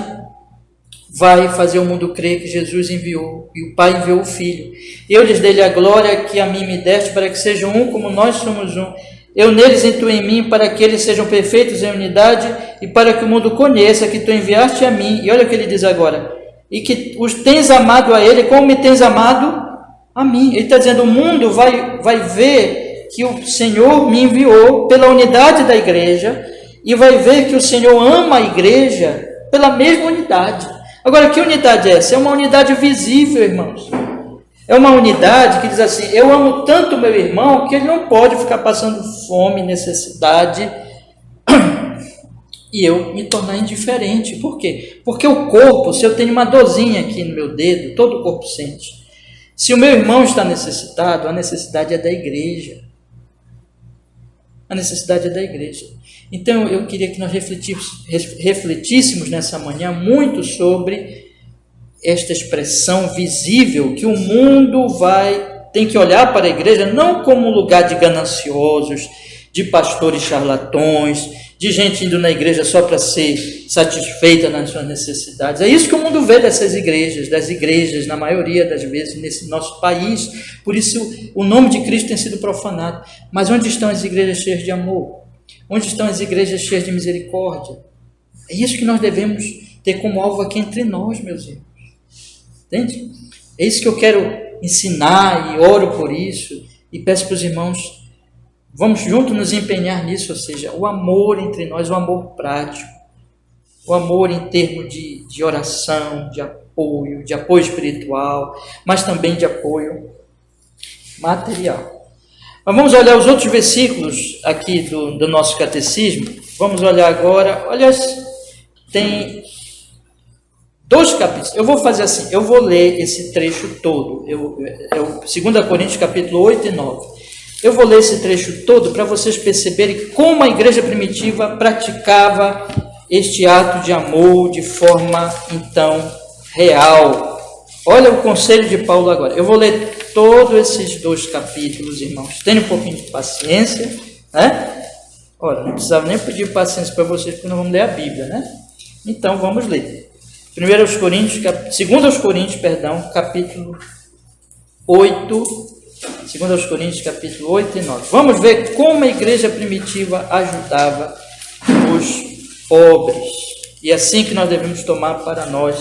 vai fazer o mundo crer que Jesus enviou, e o Pai enviou o Filho. Eu lhes dei a glória que a mim me deste, para que sejam um como nós somos um. Eu neles e tu em mim, para que eles sejam perfeitos em unidade, e para que o mundo conheça que tu enviaste a mim. E olha o que ele diz agora: e que os tens amado a ele, como me tens amado a mim. Ele está dizendo, o mundo vai ver que o Senhor me enviou pela unidade da igreja, e vai ver que o Senhor ama a igreja pela mesma unidade. Agora, que unidade é essa? É uma unidade visível, irmãos. É uma unidade que diz assim: eu amo tanto meu irmão que ele não pode ficar passando fome, necessidade, e eu me tornar indiferente. Por quê? Porque o corpo, se eu tenho uma dorzinha aqui no meu dedo, todo o corpo sente. Se o meu irmão está necessitado, a necessidade é da igreja. A necessidade é da igreja. Então, eu queria que nós refletíssemos nessa manhã muito sobre esta expressão visível, que o mundo tem que olhar para a igreja não como um lugar de gananciosos, de pastores charlatões, de gente indo na igreja só para ser satisfeita nas suas necessidades. É isso que o mundo vê dessas igrejas, das igrejas, na maioria das vezes, nesse nosso país. Por isso, o nome de Cristo tem sido profanado. Mas onde estão as igrejas cheias de amor? Onde estão as igrejas cheias de misericórdia? É isso que nós devemos ter como alvo aqui entre nós, meus irmãos. Entende? É isso que eu quero ensinar e oro por isso. E peço para os irmãos, vamos juntos nos empenhar nisso, ou seja, o amor entre nós, o amor prático, o amor em termos de oração, de apoio espiritual, mas também de apoio material. Mas vamos olhar os outros versículos aqui do nosso catecismo. Vamos olhar agora, olha, tem 2 capítulos. Eu vou fazer assim, eu vou ler esse trecho todo, é o 2 Coríntios capítulo 8 e 9. Eu vou ler esse trecho todo para vocês perceberem como a igreja primitiva praticava este ato de amor de forma, então, real. Olha o conselho de Paulo agora. Eu vou ler todos esses 2 capítulos, irmãos. Tenham um pouquinho de paciência, né? Ora, não precisava nem pedir paciência para vocês, porque nós vamos ler a Bíblia, né? Então, vamos ler. 2 Coríntios, capítulo 8, 2 Coríntios capítulo 8 e 9. Vamos ver como a igreja primitiva ajudava os pobres. E é assim que nós devemos tomar para nós,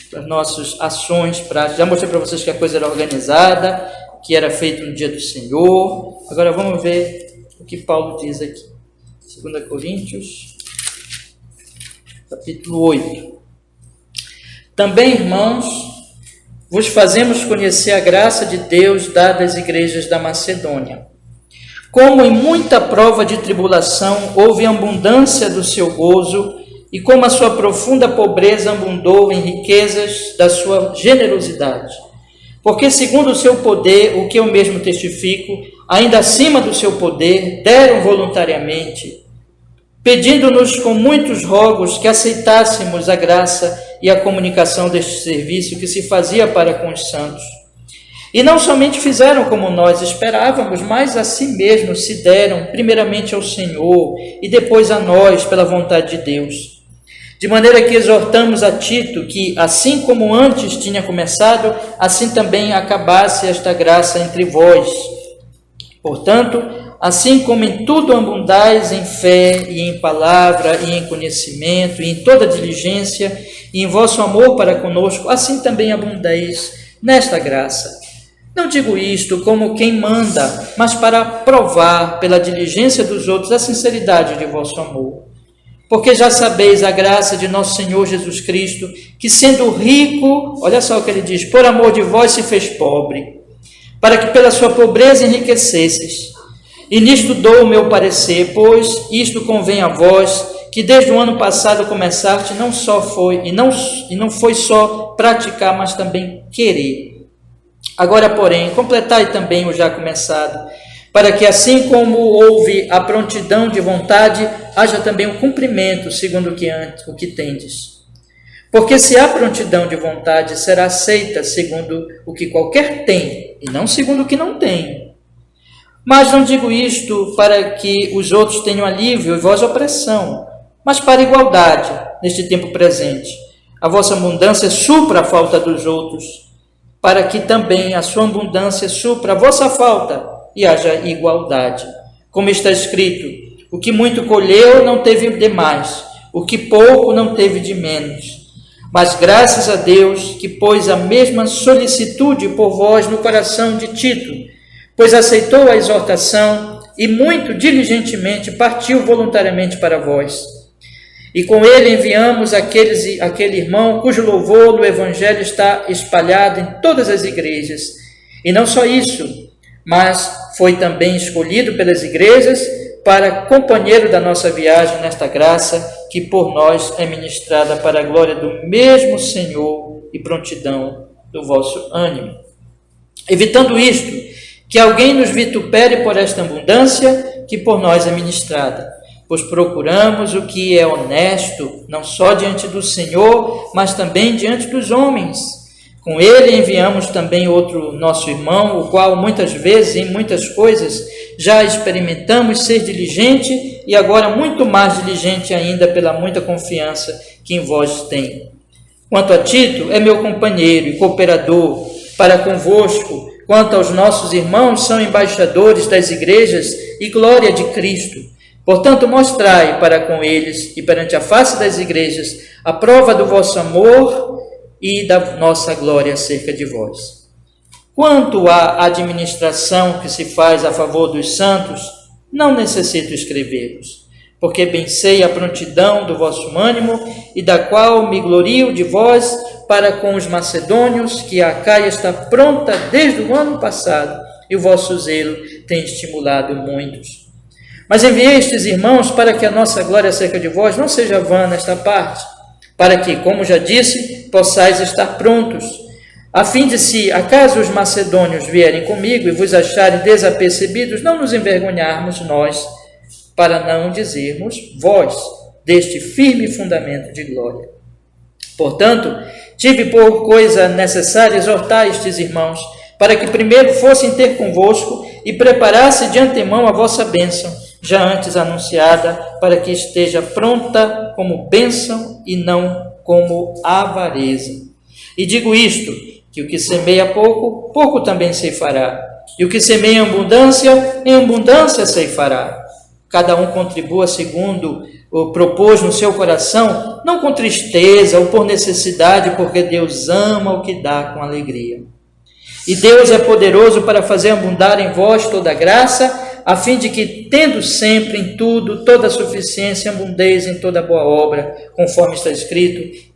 para as nossas ações práticas. Já mostrei para vocês que a coisa era organizada, que era feito no dia do Senhor. Agora vamos ver o que Paulo diz aqui. 2 Coríntios capítulo 8. Também, irmãos, vos fazemos conhecer a graça de Deus dada às igrejas da Macedônia. Como em muita prova de tribulação houve abundância do seu gozo, e como a sua profunda pobreza abundou em riquezas da sua generosidade. Porque segundo o seu poder, o que eu mesmo testifico, ainda acima do seu poder, deram voluntariamente, pedindo-nos com muitos rogos que aceitássemos a graça e a comunicação deste serviço que se fazia para com os santos. E não somente fizeram como nós esperávamos, mas a si mesmos se deram, primeiramente ao Senhor e depois a nós, pela vontade de Deus. De maneira que exortamos a Tito que, assim como antes tinha começado, assim também acabasse esta graça entre vós. Portanto, assim como em tudo abundais em fé e em palavra e em conhecimento e em toda diligência e em vosso amor para conosco, assim também abundeis nesta graça. Não digo isto como quem manda, mas para provar pela diligência dos outros a sinceridade de vosso amor. Porque já sabeis a graça de nosso Senhor Jesus Cristo, que sendo rico, olha só o que ele diz, por amor de vós se fez pobre, para que pela sua pobreza enriquecesseis. E nisto dou o meu parecer, pois isto convém a vós, que desde o ano passado começaste, não foi só praticar, mas também querer. Agora, porém, completai também o já começado, para que assim como houve a prontidão de vontade, haja também o cumprimento, segundo o que tendes. Porque se há prontidão de vontade, será aceita segundo o que qualquer tem, e não segundo o que não tem. Mas não digo isto para que os outros tenham alívio e vós opressão, mas para igualdade, neste tempo presente. A vossa abundância supra a falta dos outros, para que também a sua abundância supra a vossa falta, e haja igualdade. Como está escrito, o que muito colheu não teve de mais, o que pouco não teve de menos. Mas graças a Deus que pôs a mesma solicitude por vós no coração de Tito, pois aceitou a exortação e muito diligentemente partiu voluntariamente para vós. E com ele enviamos aquele irmão cujo louvor no Evangelho está espalhado em todas as igrejas. E não só isso, mas foi também escolhido pelas igrejas para companheiro da nossa viagem nesta graça que por nós é ministrada para a glória do mesmo Senhor e prontidão do vosso ânimo. Evitando isto, que alguém nos vitupere por esta abundância que por nós é ministrada, pois procuramos o que é honesto, não só diante do Senhor, mas também diante dos homens. Com ele enviamos também outro nosso irmão, o qual muitas vezes, em muitas coisas, já experimentamos ser diligente e agora muito mais diligente ainda pela muita confiança que em vós tem. Quanto a Tito, é meu companheiro e cooperador para convosco. Quanto aos nossos irmãos, são embaixadores das igrejas e glória de Cristo. Portanto, mostrai para com eles e perante a face das igrejas a prova do vosso amor e da nossa glória acerca de vós. Quanto à administração que se faz a favor dos santos, não necessito escrever-vos, porque bem sei a prontidão do vosso ânimo e da qual me glorio de vós para com os macedônios, que a Acaia está pronta desde o ano passado e o vosso zelo tem estimulado muitos. Mas enviei estes irmãos para que a nossa glória acerca de vós não seja vã nesta parte, para que, como já disse, possais estar prontos, a fim de se, acaso os macedônios vierem comigo e vos acharem desapercebidos, não nos envergonharmos nós, para não dizermos vós, deste firme fundamento de glória. Portanto, tive por coisa necessária exortar estes irmãos, para que primeiro fossem ter convosco e preparasse de antemão a vossa bênção, já antes anunciada, para que esteja pronta como bênção e não como avareza. E digo isto, que o que semeia pouco, pouco também se fará. E o que semeia em abundância ceifará. Cada um contribua segundo o propôs no seu coração, não com tristeza ou por necessidade, porque Deus ama o que dá com alegria. E Deus é poderoso para fazer abundar em vós toda graça, a fim de que, tendo sempre em tudo toda a suficiência, abundeis em toda boa obra, conforme está escrito,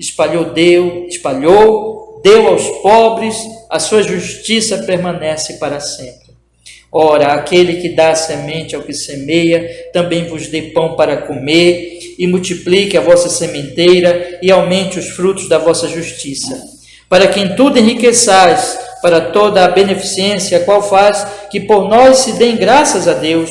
deu aos pobres, a sua justiça permanece para sempre. Ora, aquele que dá a semente ao que semeia, também vos dê pão para comer, e multiplique a vossa sementeira, e aumente os frutos da vossa justiça, para que em tudo enriqueçais, para toda a beneficência, a qual faz que por nós se deem graças a Deus,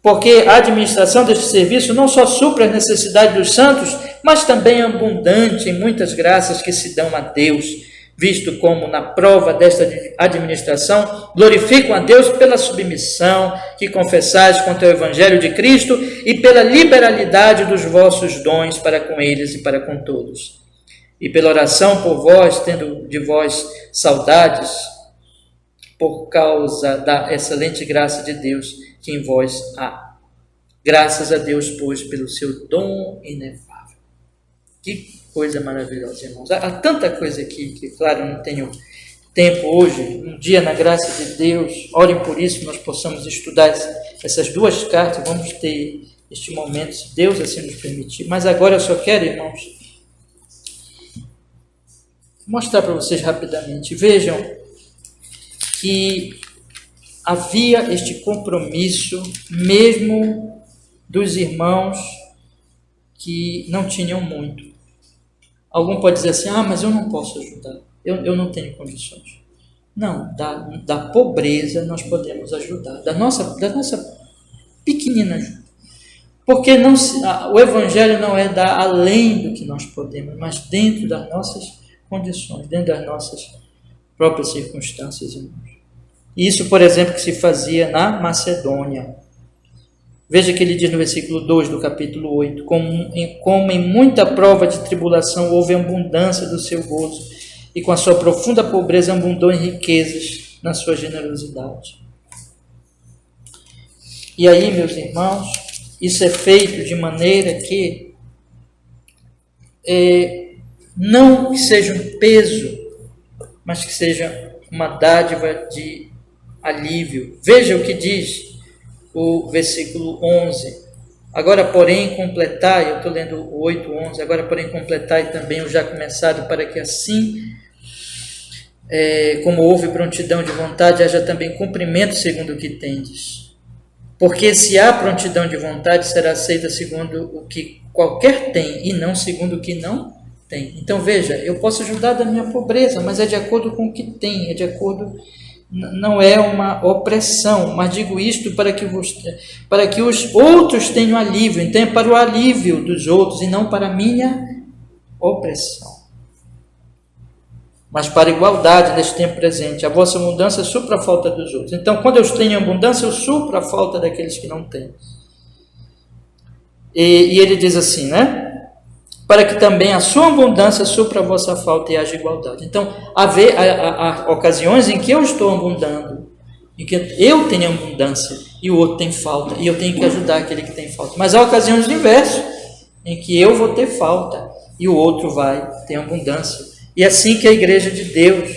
porque a administração deste serviço não só supre as necessidades dos santos, mas também é abundante em muitas graças que se dão a Deus, visto como na prova desta administração glorificam a Deus pela submissão que confessais quanto ao Evangelho de Cristo e pela liberalidade dos vossos dons para com eles e para com todos. E pela oração por vós, tendo de vós saudades, por causa da excelente graça de Deus que em vós há. Graças a Deus, pois, pelo seu dom inefável. Que coisa maravilhosa, irmãos. Há tanta coisa aqui que, claro, não tenho tempo hoje. Um dia, na graça de Deus, orem por isso, nós possamos estudar essas duas cartas. Vamos ter este momento, se Deus assim nos permitir. Mas agora eu só quero, irmãos, mostrar para vocês rapidamente. Vejam que havia este compromisso, mesmo dos irmãos que não tinham muito. Algum pode dizer assim, mas eu não posso ajudar, eu não tenho condições. Não, da pobreza nós podemos ajudar, da nossa pequenina ajuda. Porque o Evangelho não é dar além do que nós podemos, mas dentro das nossas condições, dentro das nossas próprias circunstâncias, irmãos. Isso, por exemplo, que se fazia na Macedônia. Veja que ele diz no versículo 2 do capítulo 8, como em muita prova de tribulação houve abundância do seu gozo, e com a sua profunda pobreza abundou em riquezas na sua generosidade. E aí, meus irmãos, isso é feito de maneira que não que seja um peso, mas que seja uma dádiva de alívio. Veja o que diz o versículo 11. Agora, porém, completai, eu estou lendo o 8:11, agora, porém, completai também o já começado, para que assim, como houve prontidão de vontade, haja também cumprimento segundo o que tendes. Porque se há prontidão de vontade, será aceita segundo o que qualquer tem, e não segundo o que não tem. Então, veja, eu posso ajudar da minha pobreza, mas é de acordo com o que tem, é de acordo... Não é uma opressão, mas digo isto para que os outros tenham alívio. Então é para o alívio dos outros e não para a minha opressão. Mas para a igualdade neste tempo presente. A vossa abundância supra a falta dos outros. Então, quando eu tenho abundância, eu supro a falta daqueles que não têm. E ele diz assim, né? Para que também a sua abundância supra a vossa falta e haja igualdade. Então, há ocasiões em que eu estou abundando, em que eu tenho abundância e o outro tem falta, e eu tenho que ajudar aquele que tem falta. Mas há ocasiões do inverso, em que eu vou ter falta e o outro vai ter abundância. E assim que a igreja de Deus,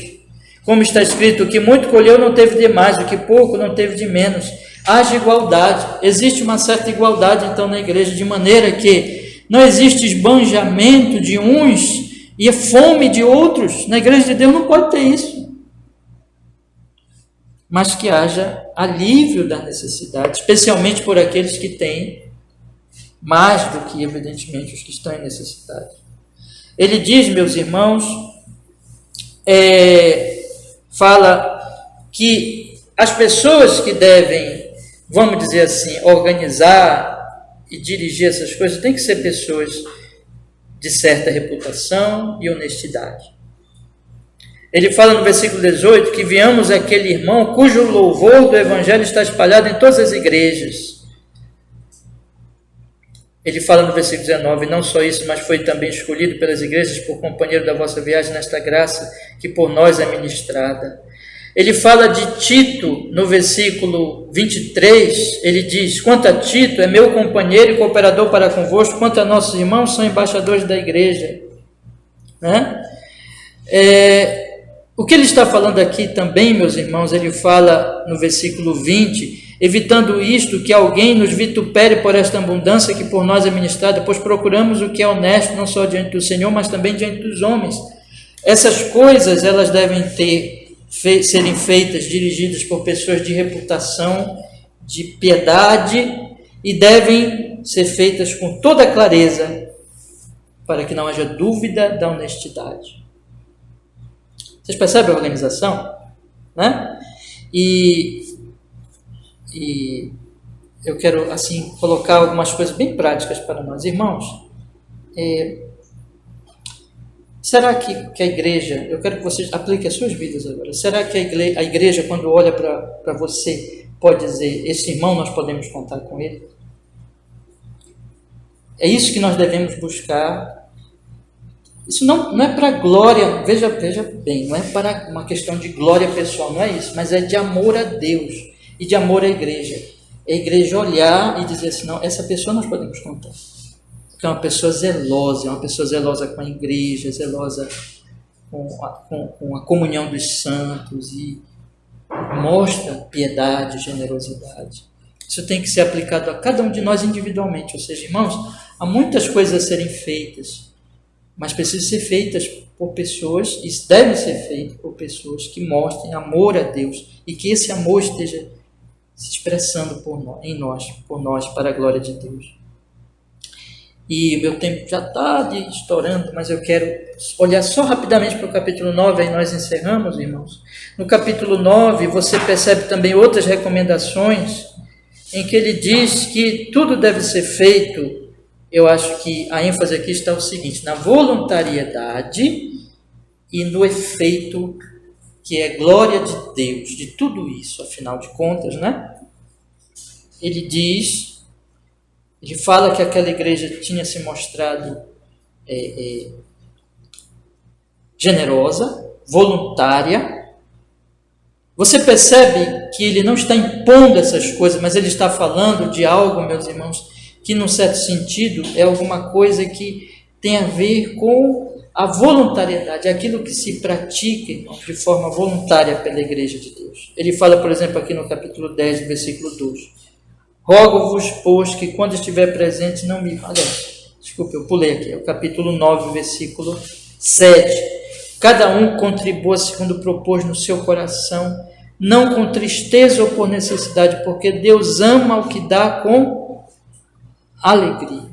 como está escrito, o que muito colheu não teve de mais, o que pouco não teve de menos. Haja igualdade. Existe uma certa igualdade, então, na igreja, de maneira que não existe esbanjamento de uns e a fome de outros. Na igreja de Deus não pode ter isso. Mas que haja alívio da necessidade, especialmente por aqueles que têm mais do que, evidentemente, os que estão em necessidade. Ele diz, meus irmãos, fala que as pessoas que devem, vamos dizer assim, organizar e dirigir essas coisas, tem que ser pessoas de certa reputação e honestidade. Ele fala no versículo 18 que viamos aquele irmão cujo louvor do Evangelho está espalhado em todas as igrejas. Ele fala no versículo 19, não só isso, mas foi também escolhido pelas igrejas por companheiro da vossa viagem nesta graça que por nós é ministrada. Ele fala de Tito no versículo 23, ele diz: quanto a Tito, é meu companheiro e cooperador para convosco, quanto a nossos irmãos, são embaixadores da igreja. Né? O que ele está falando aqui também, meus irmãos, ele fala no versículo 20, evitando isto, que alguém nos vitupere por esta abundância que por nós é ministrada, pois procuramos o que é honesto, não só diante do Senhor, mas também diante dos homens. Essas coisas, elas devem serem feitas, dirigidas por pessoas de reputação, de piedade, e devem ser feitas com toda clareza, para que não haja dúvida da honestidade. Vocês percebem a organização? Né? E eu quero, assim, colocar algumas coisas bem práticas para nós. Irmãos, será que a igreja, eu quero que vocês apliquem as suas vidas agora, será que a igreja, quando olha para você, pode dizer: esse irmão, nós podemos contar com ele? É isso que nós devemos buscar. Isso não é para glória, veja bem, não é para uma questão de glória pessoal, não é isso, mas é de amor a Deus e de amor à igreja. É a igreja olhar e dizer assim: não, essa pessoa nós podemos contar. Porque é uma pessoa zelosa com a igreja, zelosa com a comunhão dos santos e mostra piedade, generosidade. Isso tem que ser aplicado a cada um de nós individualmente. Ou seja, irmãos, há muitas coisas a serem feitas, mas precisam ser feitas por pessoas, e devem ser feitas por pessoas que mostrem amor a Deus e que esse amor esteja se expressando por nós, para a glória de Deus. E meu tempo já está estourando, mas eu quero olhar só rapidamente para o capítulo 9, aí nós encerramos, irmãos. No capítulo 9, você percebe também outras recomendações, em que ele diz que tudo deve ser feito. Eu acho que a ênfase aqui está o seguinte: na voluntariedade e no efeito que é glória de Deus, de tudo isso, afinal de contas, né? Ele fala que aquela igreja tinha se mostrado generosa, voluntária. Você percebe que ele não está impondo essas coisas, mas ele está falando de algo, meus irmãos, que, num certo sentido, é alguma coisa que tem a ver com a voluntariedade, aquilo que se pratica, irmãos, de forma voluntária pela igreja de Deus. Ele fala, por exemplo, aqui no capítulo 10, versículo 2: rogo-vos, pois, que quando estiver presente não me... Desculpe, eu pulei aqui, é o capítulo 9, versículo 7. Cada um contribua segundo propôs no seu coração, não com tristeza ou por necessidade, porque Deus ama o que dá com alegria.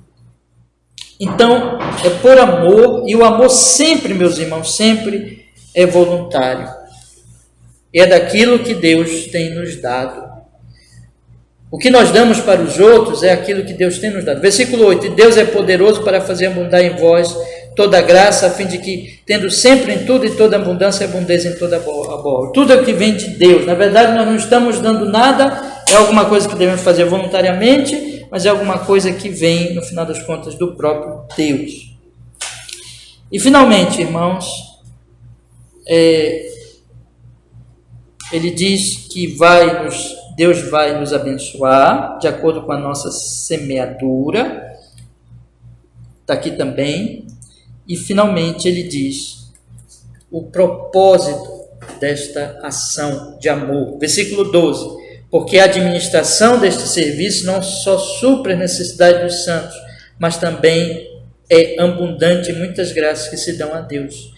Então, é por amor, e o amor sempre, meus irmãos, sempre é voluntário. É daquilo que Deus tem nos dado. O que nós damos para os outros é aquilo que Deus tem nos dado. Versículo 8: e Deus é poderoso para fazer abundar em vós toda graça, a fim de que, tendo sempre em tudo e toda abundância, abundeis em toda a boa. Tudo é o que vem de Deus. Na verdade, nós não estamos dando nada, é alguma coisa que devemos fazer voluntariamente, mas é alguma coisa que vem, no final das contas, do próprio Deus. E, finalmente, irmãos, ele diz que Deus vai nos abençoar, de acordo com a nossa semeadura. Está aqui também. E, finalmente, ele diz o propósito desta ação de amor. Versículo 12: porque a administração deste serviço não só supre a necessidade dos santos, mas também é abundante em muitas graças que se dão a Deus.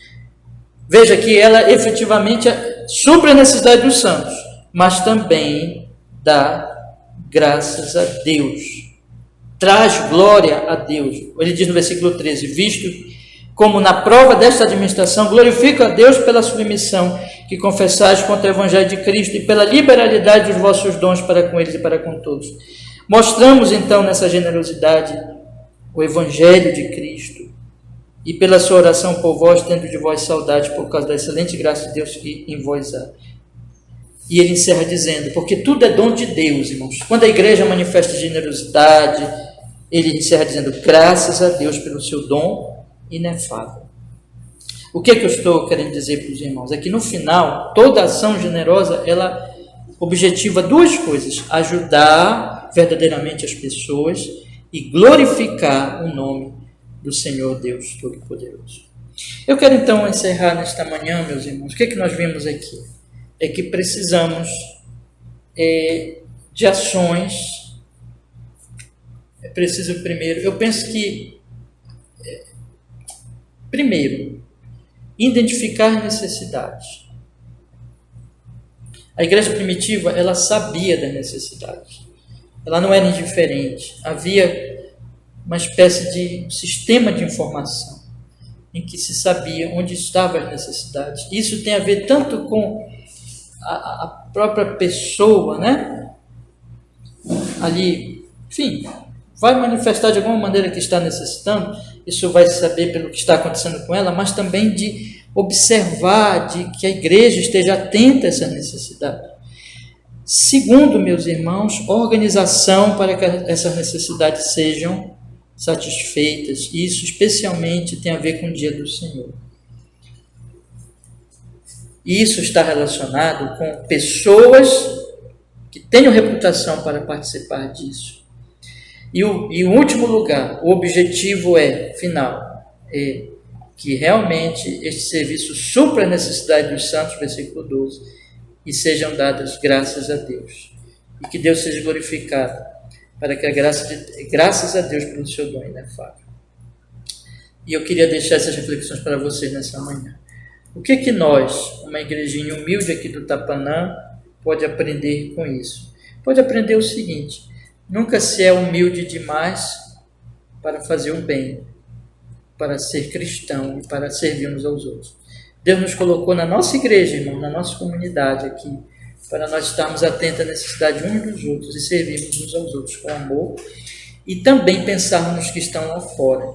Veja que ela efetivamente supre a necessidade dos santos, mas também dá graças a Deus, traz glória a Deus. Ele diz no versículo 13: visto como na prova desta administração glorifico a Deus pela submissão que confessais contra o Evangelho de Cristo e pela liberalidade dos vossos dons para com eles e para com todos. Mostramos então nessa generosidade o Evangelho de Cristo, e pela sua oração por vós, tendo de vós saudade por causa da excelente graça de Deus que em vós há. E ele encerra dizendo: porque tudo é dom de Deus, irmãos. Quando a igreja manifesta generosidade, ele encerra dizendo: graças a Deus pelo seu dom inefável. O que eu estou querendo dizer para os irmãos? É que no final, toda ação generosa, ela objetiva duas coisas: ajudar verdadeiramente as pessoas e glorificar o nome do Senhor Deus Todo-Poderoso. Eu quero então encerrar nesta manhã, meus irmãos. O que nós vimos aqui? É que precisamos de ações. É preciso primeiro, eu penso que primeiro, identificar necessidades. A igreja primitiva, ela sabia das necessidades. Ela não era indiferente. Havia uma espécie de sistema de informação em que se sabia onde estavam as necessidades. Isso tem a ver tanto com a própria pessoa, né? Ali, enfim, vai manifestar de alguma maneira que está necessitando. Isso vai saber pelo que está acontecendo com ela, mas também de observar, de que a igreja esteja atenta a essa necessidade. Segundo, meus irmãos, organização para que essas necessidades sejam satisfeitas. Isso especialmente tem a ver com o dia do Senhor. Isso está relacionado com pessoas que tenham reputação para participar disso. E o último lugar, o objetivo final, é que realmente este serviço supra a necessidade dos santos, versículo 12, e sejam dadas graças a Deus. E que Deus seja glorificado, para que graças a Deus pelo seu dom inefável. E eu queria deixar essas reflexões para vocês nessa manhã. O que nós, uma igrejinha humilde aqui do Tapanã, pode aprender com isso? Pode aprender o seguinte: nunca se é humilde demais para fazer o bem, para ser cristão e para servir uns aos outros. Deus nos colocou na nossa igreja, irmão, na nossa comunidade aqui, para nós estarmos atentos à necessidade uns dos outros e servirmos uns aos outros com amor e também pensarmos nos que estão lá fora.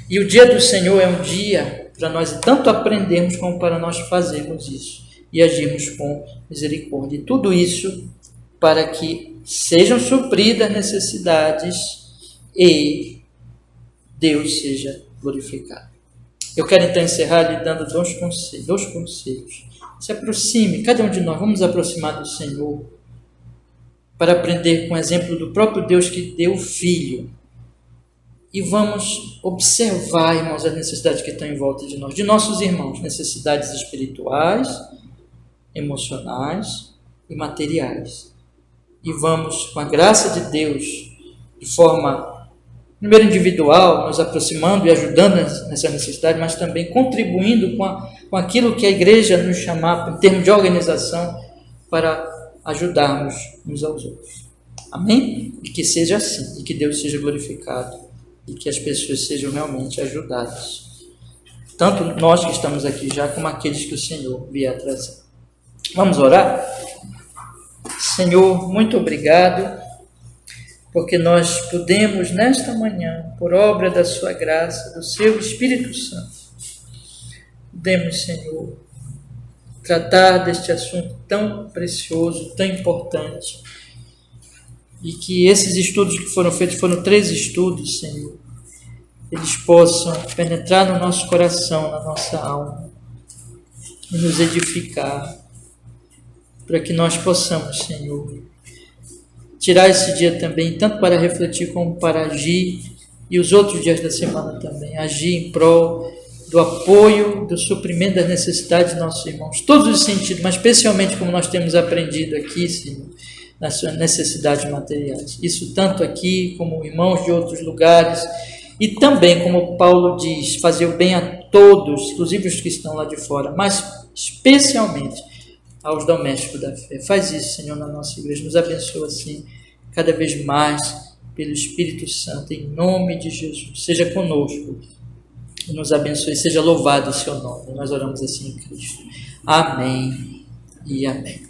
E o dia do Senhor é um dia para nós tanto aprendermos como para nós fazermos isso e agirmos com misericórdia. E tudo isso para que sejam supridas necessidades e Deus seja glorificado. Eu quero então encerrar lhe dando dois conselhos. Se aproxime, cada um de nós, vamos nos aproximar do Senhor para aprender com o exemplo do próprio Deus que deu o Filho. E vamos observar, irmãos, as necessidades que estão em volta de nós, de nossos irmãos, necessidades espirituais, emocionais e materiais. E vamos, com a graça de Deus, de forma, primeiro individual, nos aproximando e ajudando nessa necessidade, mas também contribuindo com aquilo que a igreja nos chamar, em termos de organização, para ajudarmos uns aos outros. Amém? E que seja assim, e que Deus seja glorificado, e que as pessoas sejam realmente ajudadas. Tanto nós que estamos aqui já, como aqueles que o Senhor vier trazer. Vamos orar? Senhor, muito obrigado, porque nós podemos nesta manhã, por obra da sua graça, do seu Espírito Santo, podemos, Senhor, tratar deste assunto tão precioso, tão importante, e que esses estudos que foram feitos, foram 3 estudos, Senhor, eles possam penetrar no nosso coração, na nossa alma, e nos edificar, para que nós possamos, Senhor, tirar esse dia também, tanto para refletir como para agir, e os outros dias da semana também, agir em prol do apoio, do suprimento das necessidades dos nossos irmãos, todos os sentidos, mas especialmente como nós temos aprendido aqui, Senhor, nas suas necessidades materiais. Isso tanto aqui, como irmãos de outros lugares, e também, como Paulo diz, fazer o bem a todos, inclusive os que estão lá de fora, mas especialmente aos domésticos da fé. Faz isso, Senhor, na nossa igreja. Nos abençoa assim, cada vez mais, pelo Espírito Santo, em nome de Jesus. Seja conosco e nos abençoe. Seja louvado o seu nome. Nós oramos assim em Cristo. Amém e amém.